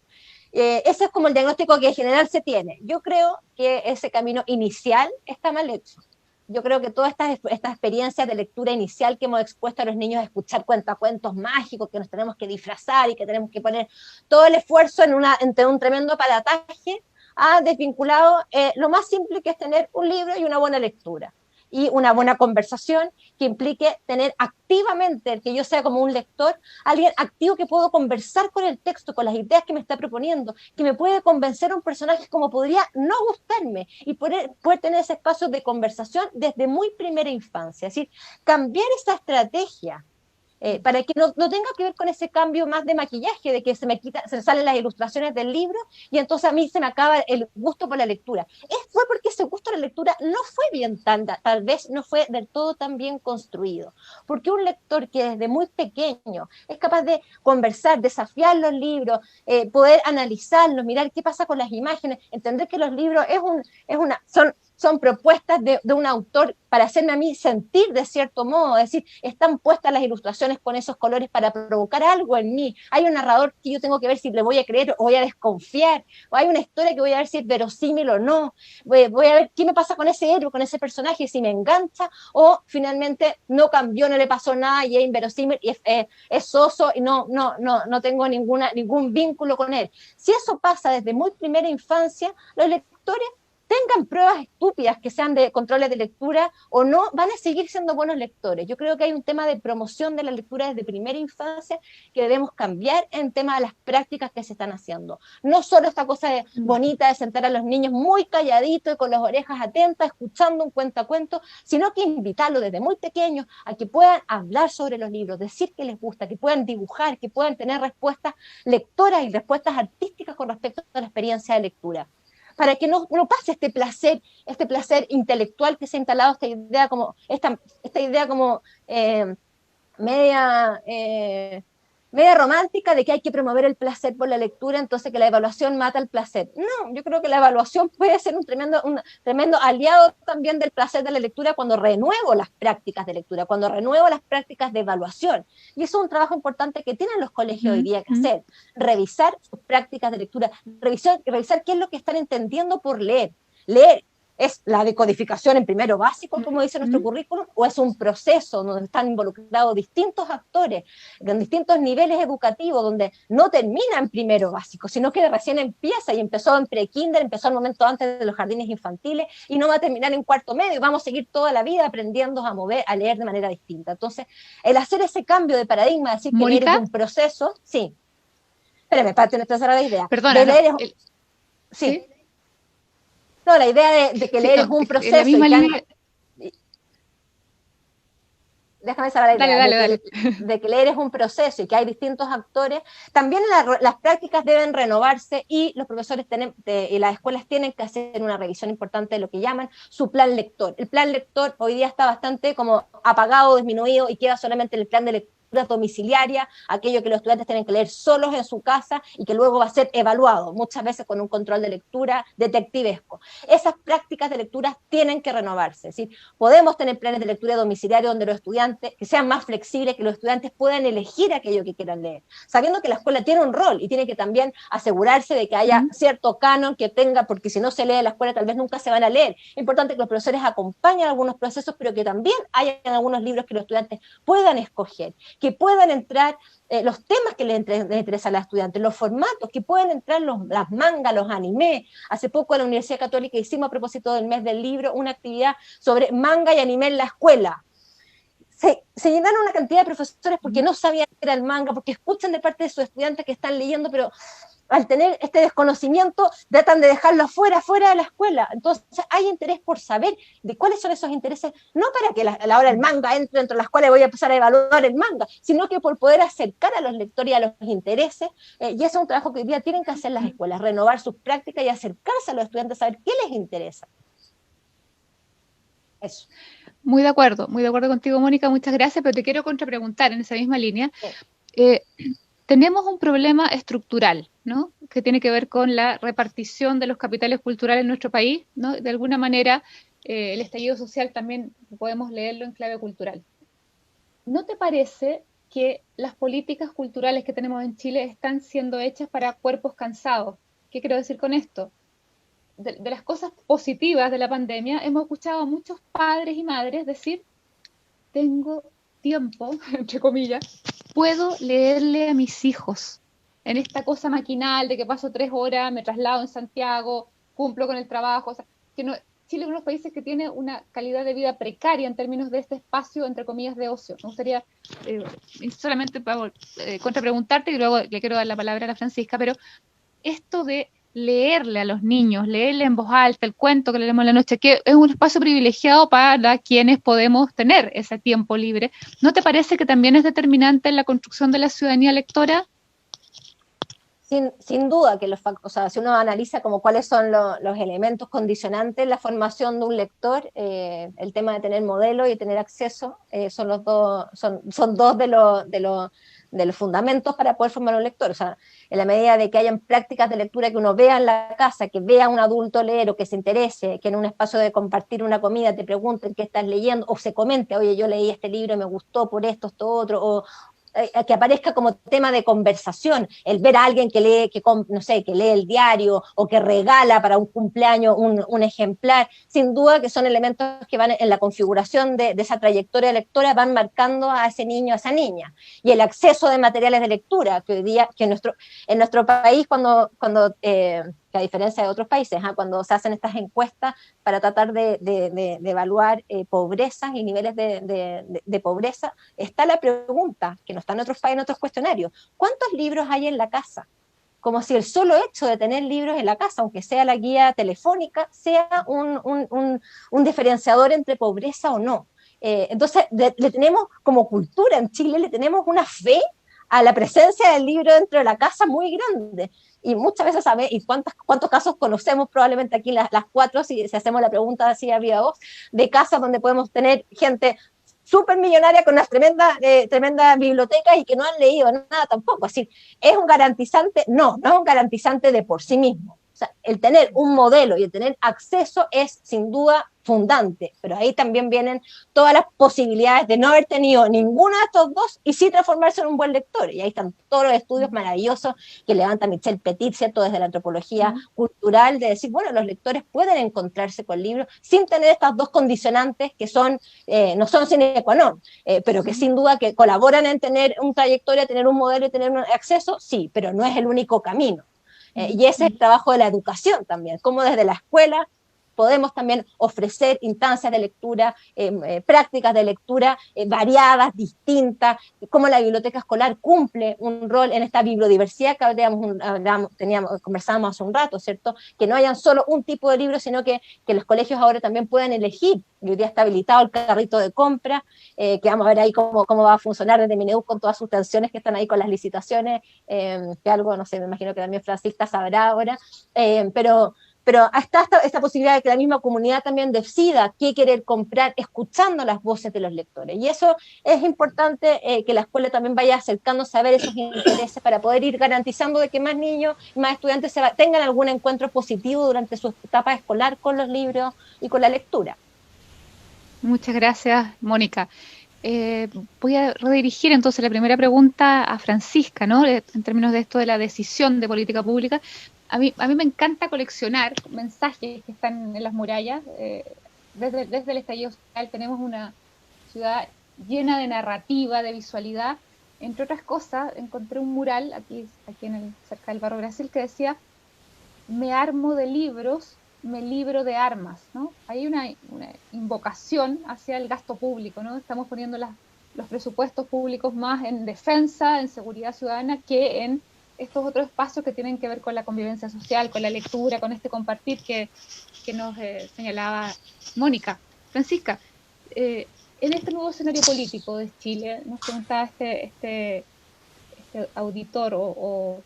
Ese es como el diagnóstico que en general se tiene. Yo creo que ese camino inicial está mal hecho. Yo creo que todas estas experiencias de lectura inicial que hemos expuesto a los niños a escuchar cuentacuentos mágicos, que nos tenemos que disfrazar y que tenemos que poner todo el esfuerzo entre un tremendo aparataje, ha desvinculado lo más simple, que es tener un libro y una buena lectura. Y una buena conversación que implique tener activamente, que yo sea como un lector, alguien activo que puedo conversar con el texto, con las ideas que me está proponiendo, que me puede convencer a un personaje como podría no gustarme, y poder tener ese espacio de conversación desde muy primera infancia. Es decir, cambiar esa estrategia para que no tenga que ver con ese cambio más de maquillaje, de que se me salen las ilustraciones del libro y entonces a mí se me acaba el gusto por la lectura. Fue porque ese gusto por la lectura no fue bien tal vez no fue del todo tan bien construido. Porque un lector que desde muy pequeño es capaz de conversar, desafiar los libros, poder analizarlos, mirar qué pasa con las imágenes, entender que los libros son propuestas de un autor para hacerme a mí sentir de cierto modo, es decir, están puestas las ilustraciones con esos colores para provocar algo en mí. Hay un narrador que yo tengo que ver si le voy a creer o voy a desconfiar, o hay una historia que voy a ver si es verosímil o no, voy a ver qué me pasa con ese héroe, con ese personaje, si me engancha o finalmente no cambió, no le pasó nada y es inverosímil y es soso y no tengo ningún vínculo con él. Si eso pasa desde muy primera infancia, los lectores tengan pruebas estúpidas que sean de controles de lectura o no, van a seguir siendo buenos lectores. Yo creo que hay un tema de promoción de la lectura desde primera infancia que debemos cambiar en tema de las prácticas que se están haciendo. No solo esta cosa bonita de sentar a los niños muy calladitos y con las orejas atentas, escuchando un cuentacuento, sino que invitarlos desde muy pequeños a que puedan hablar sobre los libros, decir que les gusta, que puedan dibujar, que puedan tener respuestas lectoras y respuestas artísticas con respecto a la experiencia de lectura, para que no pase este placer intelectual que se ha instalado, esta idea como media romántica de que hay que promover el placer por la lectura, entonces que la evaluación mata el placer. No, yo creo que la evaluación puede ser un tremendo aliado también del placer de la lectura cuando renuevo las prácticas de lectura, cuando renuevo las prácticas de evaluación. Y eso es un trabajo importante que tienen los colegios hoy día que hacer, revisar sus prácticas de lectura, revisar qué es lo que están entendiendo por leer. Leer ¿es la decodificación en primero básico, como dice nuestro currículum, o es un proceso donde están involucrados distintos actores, en distintos niveles educativos, donde no termina en primero básico, sino que recién empieza y empezó en pre-kinder, empezó el momento antes de los jardines infantiles y no va a terminar en cuarto medio, y vamos a seguir toda la vida aprendiendo a leer de manera distinta? Entonces, el hacer ese cambio de paradigma, decir que leer es un proceso, sí. Espérame, para tener la idea. Perdona, de leer sí. No, la idea de que leer es un proceso. Déjame saber la idea de que leer es un proceso y que hay distintos actores. También las prácticas deben renovarse y los profesores y las escuelas tienen que hacer una revisión importante de lo que llaman su plan lector. El plan lector hoy día está bastante como apagado, disminuido y queda solamente el plan de lectura domiciliaria, aquello que los estudiantes tienen que leer solos en su casa y que luego va a ser evaluado, muchas veces con un control de lectura detectivesco. Esas prácticas de lectura tienen que renovarse, es decir, podemos tener planes de lectura domiciliario donde los estudiantes, que sean más flexibles, que los estudiantes puedan elegir aquello que quieran leer, sabiendo que la escuela tiene un rol y tiene que también asegurarse de que haya cierto canon que tenga, porque si no se lee en la escuela tal vez nunca se van a leer. Es importante que los profesores acompañen algunos procesos, pero que también haya algunos libros que los estudiantes puedan escoger, que puedan entrar los temas que les interesan a los estudiantes, los formatos, que pueden entrar las mangas, los animes. Hace poco en la Universidad Católica hicimos, a propósito del mes del libro, una actividad sobre manga y anime en la escuela. Se llenaron una cantidad de profesores porque no sabían qué era el manga, porque escuchan de parte de sus estudiantes que están leyendo, pero al tener este desconocimiento tratan de dejarlo fuera de la escuela. Entonces hay interés por saber de cuáles son esos intereses, no para que a la hora del manga entre dentro de la escuela y voy a empezar a evaluar el manga, sino que por poder acercar a los lectores y a los intereses, y ese es un trabajo que hoy día tienen que hacer las escuelas, renovar sus prácticas y acercarse a los estudiantes a saber qué les interesa. Eso. Muy de acuerdo contigo, Mónica, muchas gracias, pero te quiero contrapreguntar en esa misma línea. Tenemos un problema estructural, ¿no?, que tiene que ver con la repartición de los capitales culturales en nuestro país, ¿no? De alguna manera, el estallido social también podemos leerlo en clave cultural. ¿No te parece que las políticas culturales que tenemos en Chile están siendo hechas para cuerpos cansados? ¿Qué quiero decir con esto? De las cosas positivas de la pandemia, hemos escuchado a muchos padres y madres decir, tengo tiempo, entre comillas, puedo leerle a mis hijos en esta cosa maquinal de que paso 3 horas, me traslado en Santiago, cumplo con el trabajo. O sea, que no, Chile es uno de los países que tiene una calidad de vida precaria en términos de este espacio, entre comillas, de ocio. Me gustaría solamente para contrapreguntarte y luego le quiero dar la palabra a la Francisca, pero esto de leerle a los niños, leerle en voz alta el cuento que leemos en la noche, que es un espacio privilegiado para quienes podemos tener ese tiempo libre, ¿no te parece que también es determinante en la construcción de la ciudadanía lectora? Sin duda que o sea, si uno analiza como cuáles son los elementos condicionantes en la formación de un lector, el tema de tener modelo y tener acceso son dos de los fundamentos para poder formar un lector. O sea, en la medida de que hayan prácticas de lectura que uno vea en la casa, que vea a un adulto leer o que se interese, que en un espacio de compartir una comida te pregunten qué estás leyendo, o se comente, oye, yo leí este libro y me gustó por esto otro, o que aparezca como tema de conversación, el ver a alguien que lee, que lee el diario o que regala para un cumpleaños un ejemplar, sin duda que son elementos que van en la configuración de esa trayectoria lectora, van marcando a ese niño, a esa niña. Y el acceso de materiales de lectura, que hoy día, que en nuestro país, cuando que a diferencia de otros países, cuando se hacen estas encuestas para tratar de evaluar pobreza y niveles de pobreza, está la pregunta, que no está en otros países, en otros cuestionarios: ¿cuántos libros hay en la casa? Como si el solo hecho de tener libros en la casa, aunque sea la guía telefónica, sea un diferenciador entre pobreza o no. Entonces, le tenemos como cultura en Chile, le tenemos una fe a la presencia del libro dentro de la casa muy grande. Y muchas veces, ¿sabes? ¿Y cuántos casos conocemos probablemente aquí las cuatro, si hacemos la pregunta así a viva voz, de casas donde podemos tener gente súper millonaria con unas tremendas bibliotecas y que no han leído nada tampoco? Así, ¿es un garantizante? No es un garantizante de por sí mismo. O sea, el tener un modelo y el tener acceso es sin duda fundante, pero ahí también vienen todas las posibilidades de no haber tenido ninguno de estos dos y sí transformarse en un buen lector. Y ahí están todos los estudios maravillosos que levanta Michel Petit, ¿cierto?, desde la antropología cultural, de decir, bueno, los lectores pueden encontrarse con libros sin tener estas dos condicionantes que son, no son sine qua non, pero que sin duda que colaboran en tener una trayectoria, tener un modelo y tener un acceso, sí, pero no es el único camino. Y ese es el trabajo de la educación también, cómo desde la escuela podemos también ofrecer instancias de lectura, prácticas de lectura variadas, distintas, cómo la biblioteca escolar cumple un rol en esta bibliodiversidad que conversábamos hace un rato, ¿cierto? Que no hayan solo un tipo de libros, sino que los colegios ahora también puedan elegir. Hoy día está habilitado el carrito de compra, que vamos a ver ahí cómo va a funcionar desde Minedu con todas sus tensiones que están ahí con las licitaciones, que algo, no sé, me imagino que también Francisca sabrá ahora, pero está esta posibilidad de que la misma comunidad también decida qué querer comprar, escuchando las voces de los lectores. Y eso es importante, que la escuela también vaya acercándose a ver esos intereses para poder ir garantizando de que más niños y más estudiantes tengan algún encuentro positivo durante su etapa escolar con los libros y con la lectura. Muchas gracias, Mónica. Voy a redirigir entonces la primera pregunta a Francisca, ¿no? En términos de esto de la decisión de política pública. A mí me encanta coleccionar mensajes que están en las murallas. Desde el estallido social tenemos una ciudad llena de narrativa, de visualidad. Entre otras cosas, encontré un mural aquí cerca del Barrio Brasil que decía: me armo de libros, me libro de armas, ¿no? Hay una invocación hacia el gasto público, ¿no? Estamos poniendo los presupuestos públicos más en defensa, en seguridad ciudadana, que en estos otros espacios que tienen que ver con la convivencia social, con la lectura, con este compartir que nos señalaba Mónica. Francisca, en este nuevo escenario político de Chile, nos preguntaba este auditor o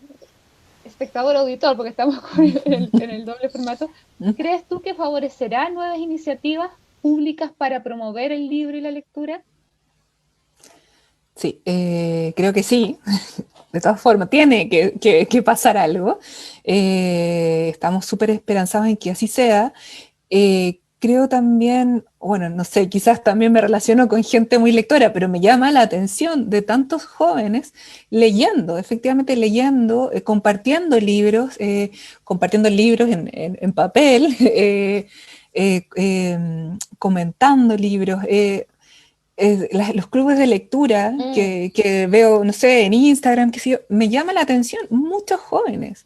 espectador auditor, porque estamos en el doble formato, ¿crees tú que favorecerá nuevas iniciativas públicas para promover el libro y la lectura? Sí, creo que sí. De todas formas, tiene que pasar algo. Estamos súper esperanzados en que así sea. Creo también, bueno, no sé, quizás también me relaciono con gente muy lectora, pero me llama la atención de tantos jóvenes leyendo, efectivamente leyendo, compartiendo libros en papel, comentando libros. Los clubes de lectura que veo, no sé, en Instagram, que sí, me llama la atención muchos jóvenes,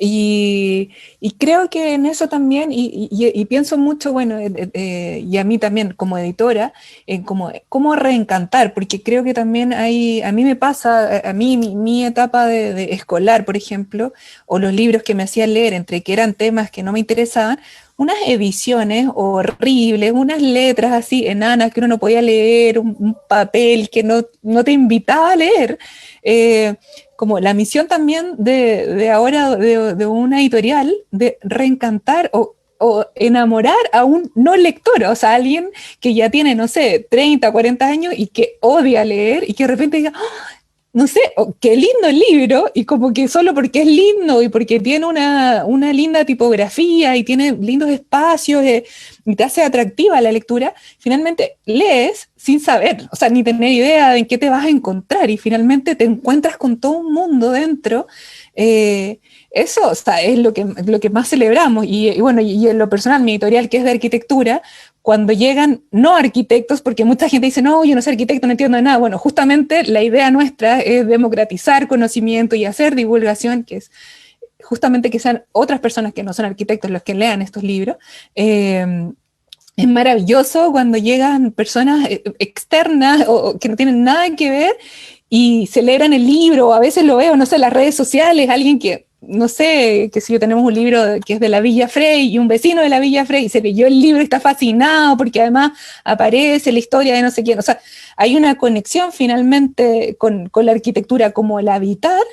y creo que en eso también, y pienso mucho, bueno, y a mí también como editora, en cómo reencantar, porque creo que también a mí me pasa, a mí mi etapa de escolar, por ejemplo, o los libros que me hacían leer, entre que eran temas que no me interesaban, unas ediciones horribles, unas letras así enanas que uno no podía leer, un papel que no te invitaba a leer. Como la misión también de ahora de una editorial, de reencantar o enamorar a un no lector, o sea, alguien que ya tiene, no sé, 30, 40 años y que odia leer y que de repente diga, ¡oh! No sé, qué lindo el libro, y como que solo porque es lindo y porque tiene una linda tipografía y tiene lindos espacios y te hace atractiva la lectura, finalmente lees sin saber, o sea, ni tener idea de en qué te vas a encontrar, y finalmente te encuentras con todo un mundo dentro. Eso, o sea, es lo que más celebramos, y bueno, y en lo personal, mi editorial, que es de arquitectura, cuando llegan no arquitectos, porque mucha gente dice, no, yo no soy arquitecto, no entiendo de nada. Bueno, justamente la idea nuestra es democratizar conocimiento y hacer divulgación, que es justamente que sean otras personas que no son arquitectos los que lean estos libros. Es maravilloso cuando llegan personas externas o que no tienen nada que ver y celebran el libro, o a veces lo veo, no sé, en las redes sociales, alguien que, no sé, que si yo tenemos un libro que es de la Villa Frey y un vecino de la Villa Frey se leyó el libro y está fascinado porque además aparece la historia de no sé quién, o sea, hay una conexión finalmente con la arquitectura como el habitar,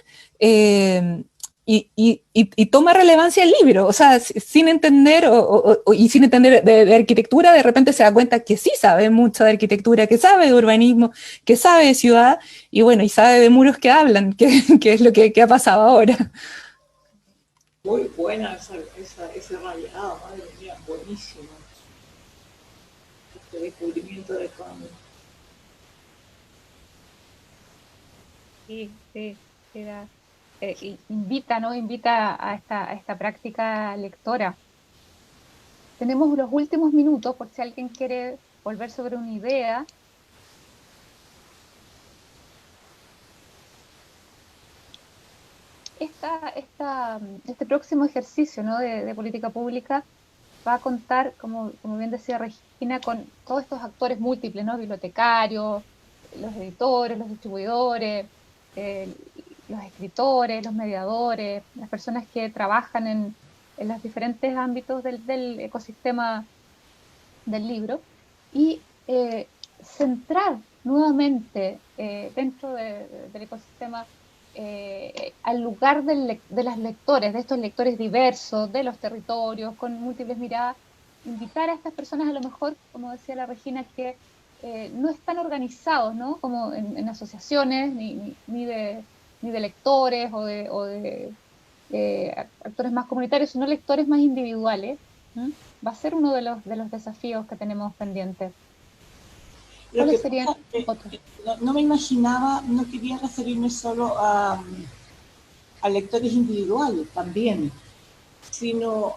y toma relevancia el libro, o sea, sin entender y sin entender de arquitectura, de repente se da cuenta que sí sabe mucho de arquitectura, que sabe de urbanismo, que sabe de ciudad, y bueno, y sabe de muros que hablan, que es lo que ha pasado ahora. Muy buena ese rayado, madre mía, buenísimo. Este descubrimiento de cambio. Sí, sí, era... invita, ¿no? Invita a esta práctica lectora. Tenemos los últimos minutos por si alguien quiere volver sobre una idea. Este próximo ejercicio, ¿no? de política pública va a contar, como bien decía Regina, con todos estos actores múltiples, ¿no? Bibliotecarios, los editores, los distribuidores, los escritores, los mediadores, las personas que trabajan en los diferentes ámbitos del ecosistema del libro, y centrar nuevamente dentro del ecosistema al lugar de los lectores, de estos lectores diversos, de los territorios, con múltiples miradas, invitar a estas personas, a lo mejor, como decía la Regina, que no están organizados, ¿no? Como en asociaciones, ni de lectores o de actores más comunitarios, sino lectores más individuales. Va a ser uno de los desafíos que tenemos pendientes. ¿Cuáles serían otros? No me imaginaba, no quería referirme solo a lectores individuales también, sino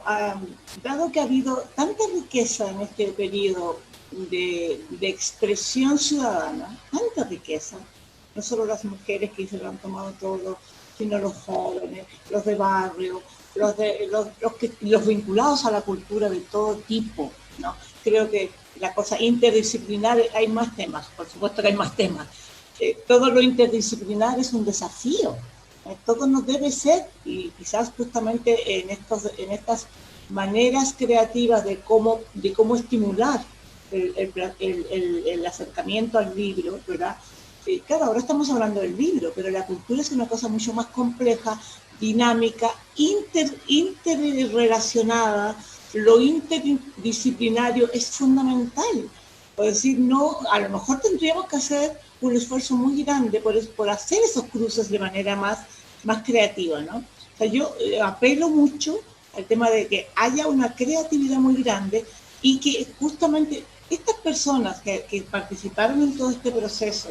dado que ha habido tanta riqueza en este periodo de expresión ciudadana, tanta riqueza, no solo las mujeres que se lo han tomado todo, sino los jóvenes, los de barrio, los vinculados a la cultura de todo tipo, ¿no? Creo que la cosa interdisciplinar, hay más temas, por supuesto que hay más temas. Todo lo interdisciplinar es un desafío. Todo nos debe ser, y quizás justamente en estas maneras creativas de cómo estimular el acercamiento al libro, ¿verdad? Claro, ahora estamos hablando del libro, pero la cultura es una cosa mucho más compleja, dinámica, interrelacionada. Lo interdisciplinario es fundamental. Es decir, a lo mejor tendríamos que hacer un esfuerzo muy grande por hacer esos cruces de manera más creativa, ¿no? O sea, yo apelo mucho al tema de que haya una creatividad muy grande y que justamente estas personas que participaron en todo este proceso,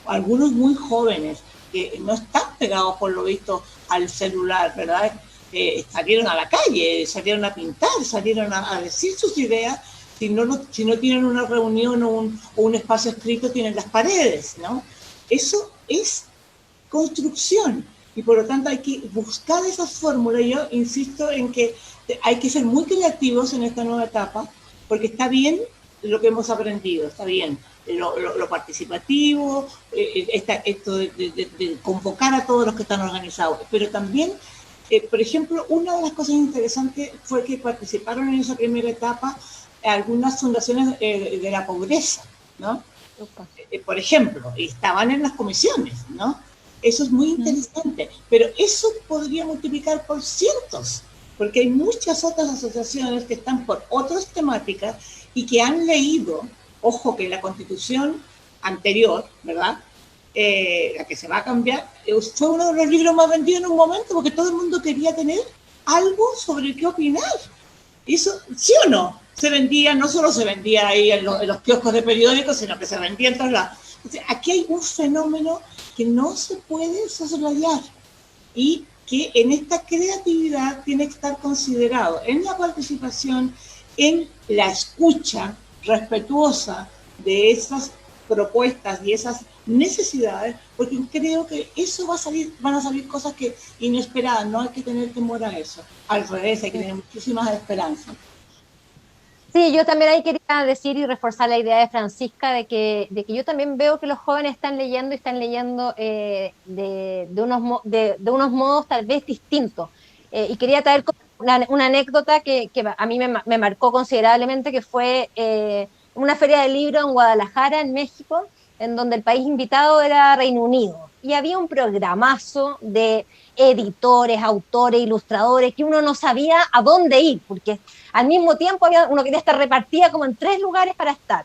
algunos muy jóvenes, que no están pegados por lo visto al celular, ¿verdad? Salieron a la calle, salieron a pintar, salieron a decir sus ideas. Si no tienen una reunión o un espacio escrito, tienen las paredes, ¿no? Eso es construcción y por lo tanto hay que buscar esas fórmulas. Yo insisto en que hay que ser muy creativos en esta nueva etapa, porque está bien lo que hemos aprendido, está bien lo participativo, esto de convocar a todos los que están organizados, pero también, por ejemplo, una de las cosas interesantes fue que participaron en esa primera etapa algunas fundaciones de la pobreza, ¿no? Por ejemplo, estaban en las comisiones, ¿no? Eso es muy interesante, pero eso podría multiplicar por cientos, porque hay muchas otras asociaciones que están por otras temáticas y que han leído, ojo que la Constitución anterior, ¿verdad?, la que se va a cambiar, fue uno de los libros más vendidos en un momento, porque todo el mundo quería tener algo sobre qué opinar. ¿Y eso, sí o no? Se vendía, no solo se vendía ahí en los kioscos de periódicos, sino que se vendía en todos lados. Entonces, aquí hay un fenómeno que no se puede soslayar y que en esta creatividad tiene que estar considerado en la participación, en la escucha respetuosa de esas propuestas y esas necesidades, porque creo que eso van a salir cosas que inesperadas, no hay que tener temor a eso, al revés, hay que tener muchísimas esperanzas. Sí, yo también ahí quería decir y reforzar la idea de Francisca de que yo también veo que los jóvenes están leyendo y están leyendo de unos modos tal vez distintos. Y quería traer una anécdota que a mí me marcó considerablemente, que fue una feria de libros en Guadalajara, en México, en donde el país invitado era Reino Unido. Y había un programazo de editores, autores, ilustradores, que uno no sabía a dónde ir, porque al mismo tiempo uno quería estar repartida como en 3 lugares para estar.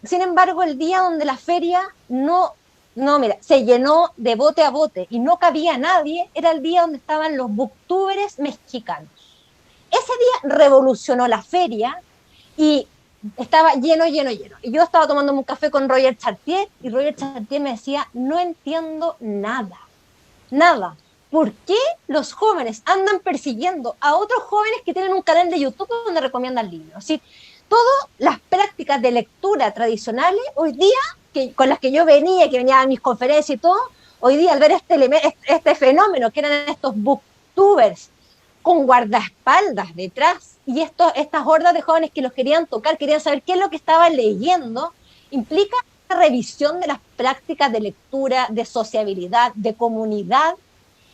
Sin embargo, el día donde la feria mira, se llenó de bote a bote y no cabía nadie, era el día donde estaban los booktubers mexicanos. Ese día revolucionó la feria y estaba lleno. Y yo estaba tomándome un café con Roger Chartier y Roger Chartier me decía, no entiendo nada. ¿Por qué los jóvenes andan persiguiendo a otros jóvenes que tienen un canal de YouTube donde recomiendan libros? ¿Sí? Todas las prácticas de lectura tradicionales, hoy día, con las que yo venía a mis conferencias y todo, hoy día al ver este fenómeno, que eran estos booktubers con guardaespaldas detrás, y estas hordas de jóvenes que los querían tocar, querían saber qué es lo que estaban leyendo, implica una revisión de las prácticas de lectura, de sociabilidad, de comunidad,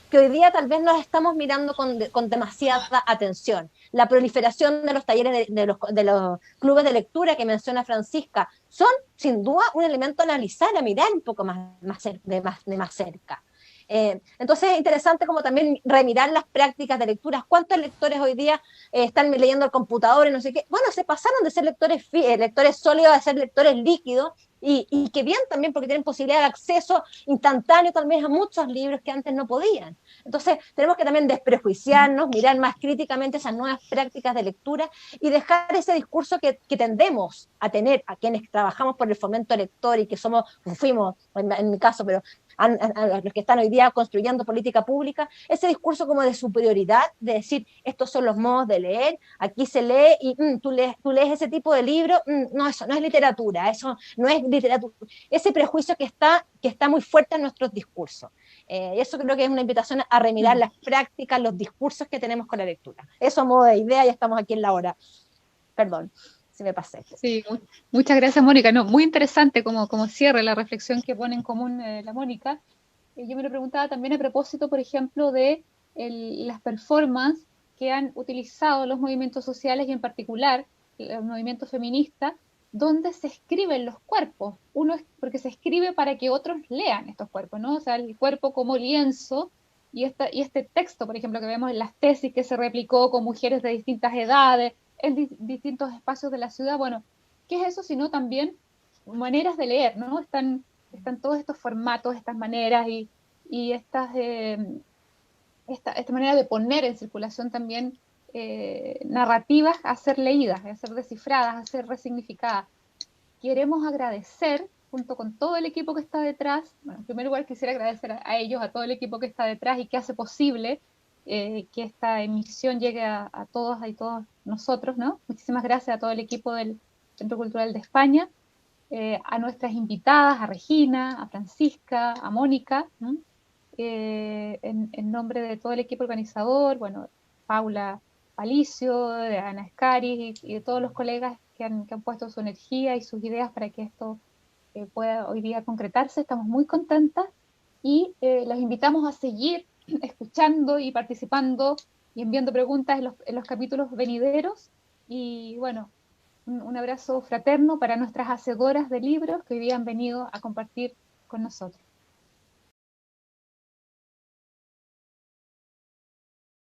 que hoy día tal vez nos estamos mirando con demasiada atención. La proliferación de los talleres de los clubes de lectura que menciona Francisca son sin duda un elemento a analizar, a mirar un poco más cerca. Entonces es interesante como también remirar las prácticas de lectura. ¿Cuántos lectores hoy día están leyendo al computador y no sé qué? Bueno, se pasaron de ser lectores sólidos a ser lectores líquidos, y que bien también, porque tienen posibilidad de acceso instantáneo también a muchos libros que antes no podían. Entonces tenemos que también desprejuiciarnos, mirar más críticamente esas nuevas prácticas de lectura y dejar ese discurso que tendemos a tener a quienes trabajamos por el fomento lector y que fuimos, en mi caso, pero a los que están hoy día construyendo política pública, ese discurso como de superioridad, de decir, estos son los modos de leer, aquí se lee y tú lees ese tipo de libro, no, eso no es literatura, eso no es literatura. Ese prejuicio que está muy fuerte en nuestros discursos. Eso creo que es una invitación a remirar las prácticas, los discursos que tenemos con la lectura. Eso a modo de idea, ya estamos aquí en la hora. Perdón si me pasé. Sí, muchas gracias, Mónica. No, muy interesante como cierre la reflexión que pone en común la Mónica. Yo me lo preguntaba también a propósito, por ejemplo, de las performances que han utilizado los movimientos sociales y en particular el movimiento feminista, donde se escriben los cuerpos. Uno es porque se escribe para que otros lean estos cuerpos, ¿no? O sea, el cuerpo como lienzo y este texto, por ejemplo, que vemos en las tesis que se replicó con mujeres de distintas edades, en distintos espacios de la ciudad. Bueno, ¿qué es eso? Sino también maneras de leer, ¿no? Están todos estos formatos, estas maneras y esta manera de poner en circulación también narrativas a ser leídas, a ser descifradas, a ser resignificadas. Queremos agradecer, junto con todo el equipo que está detrás, bueno, en primer lugar quisiera agradecer a ellos, a todo el equipo que está detrás y que hace posible que esta emisión llegue a todos y todos nosotros, ¿no? Muchísimas gracias a todo el equipo del Centro Cultural de España, a nuestras invitadas, a Regina, a Francisca, a Mónica, ¿no? En nombre de todo el equipo organizador, bueno, Paula Palicio, de Ana Escaris y de todos los colegas que han puesto su energía y sus ideas para que esto pueda hoy día concretarse. Estamos muy contentas y los invitamos a seguir escuchando y participando y enviando preguntas en los capítulos venideros. Y bueno, un abrazo fraterno para nuestras hacedoras de libros que hoy día han venido a compartir con nosotros.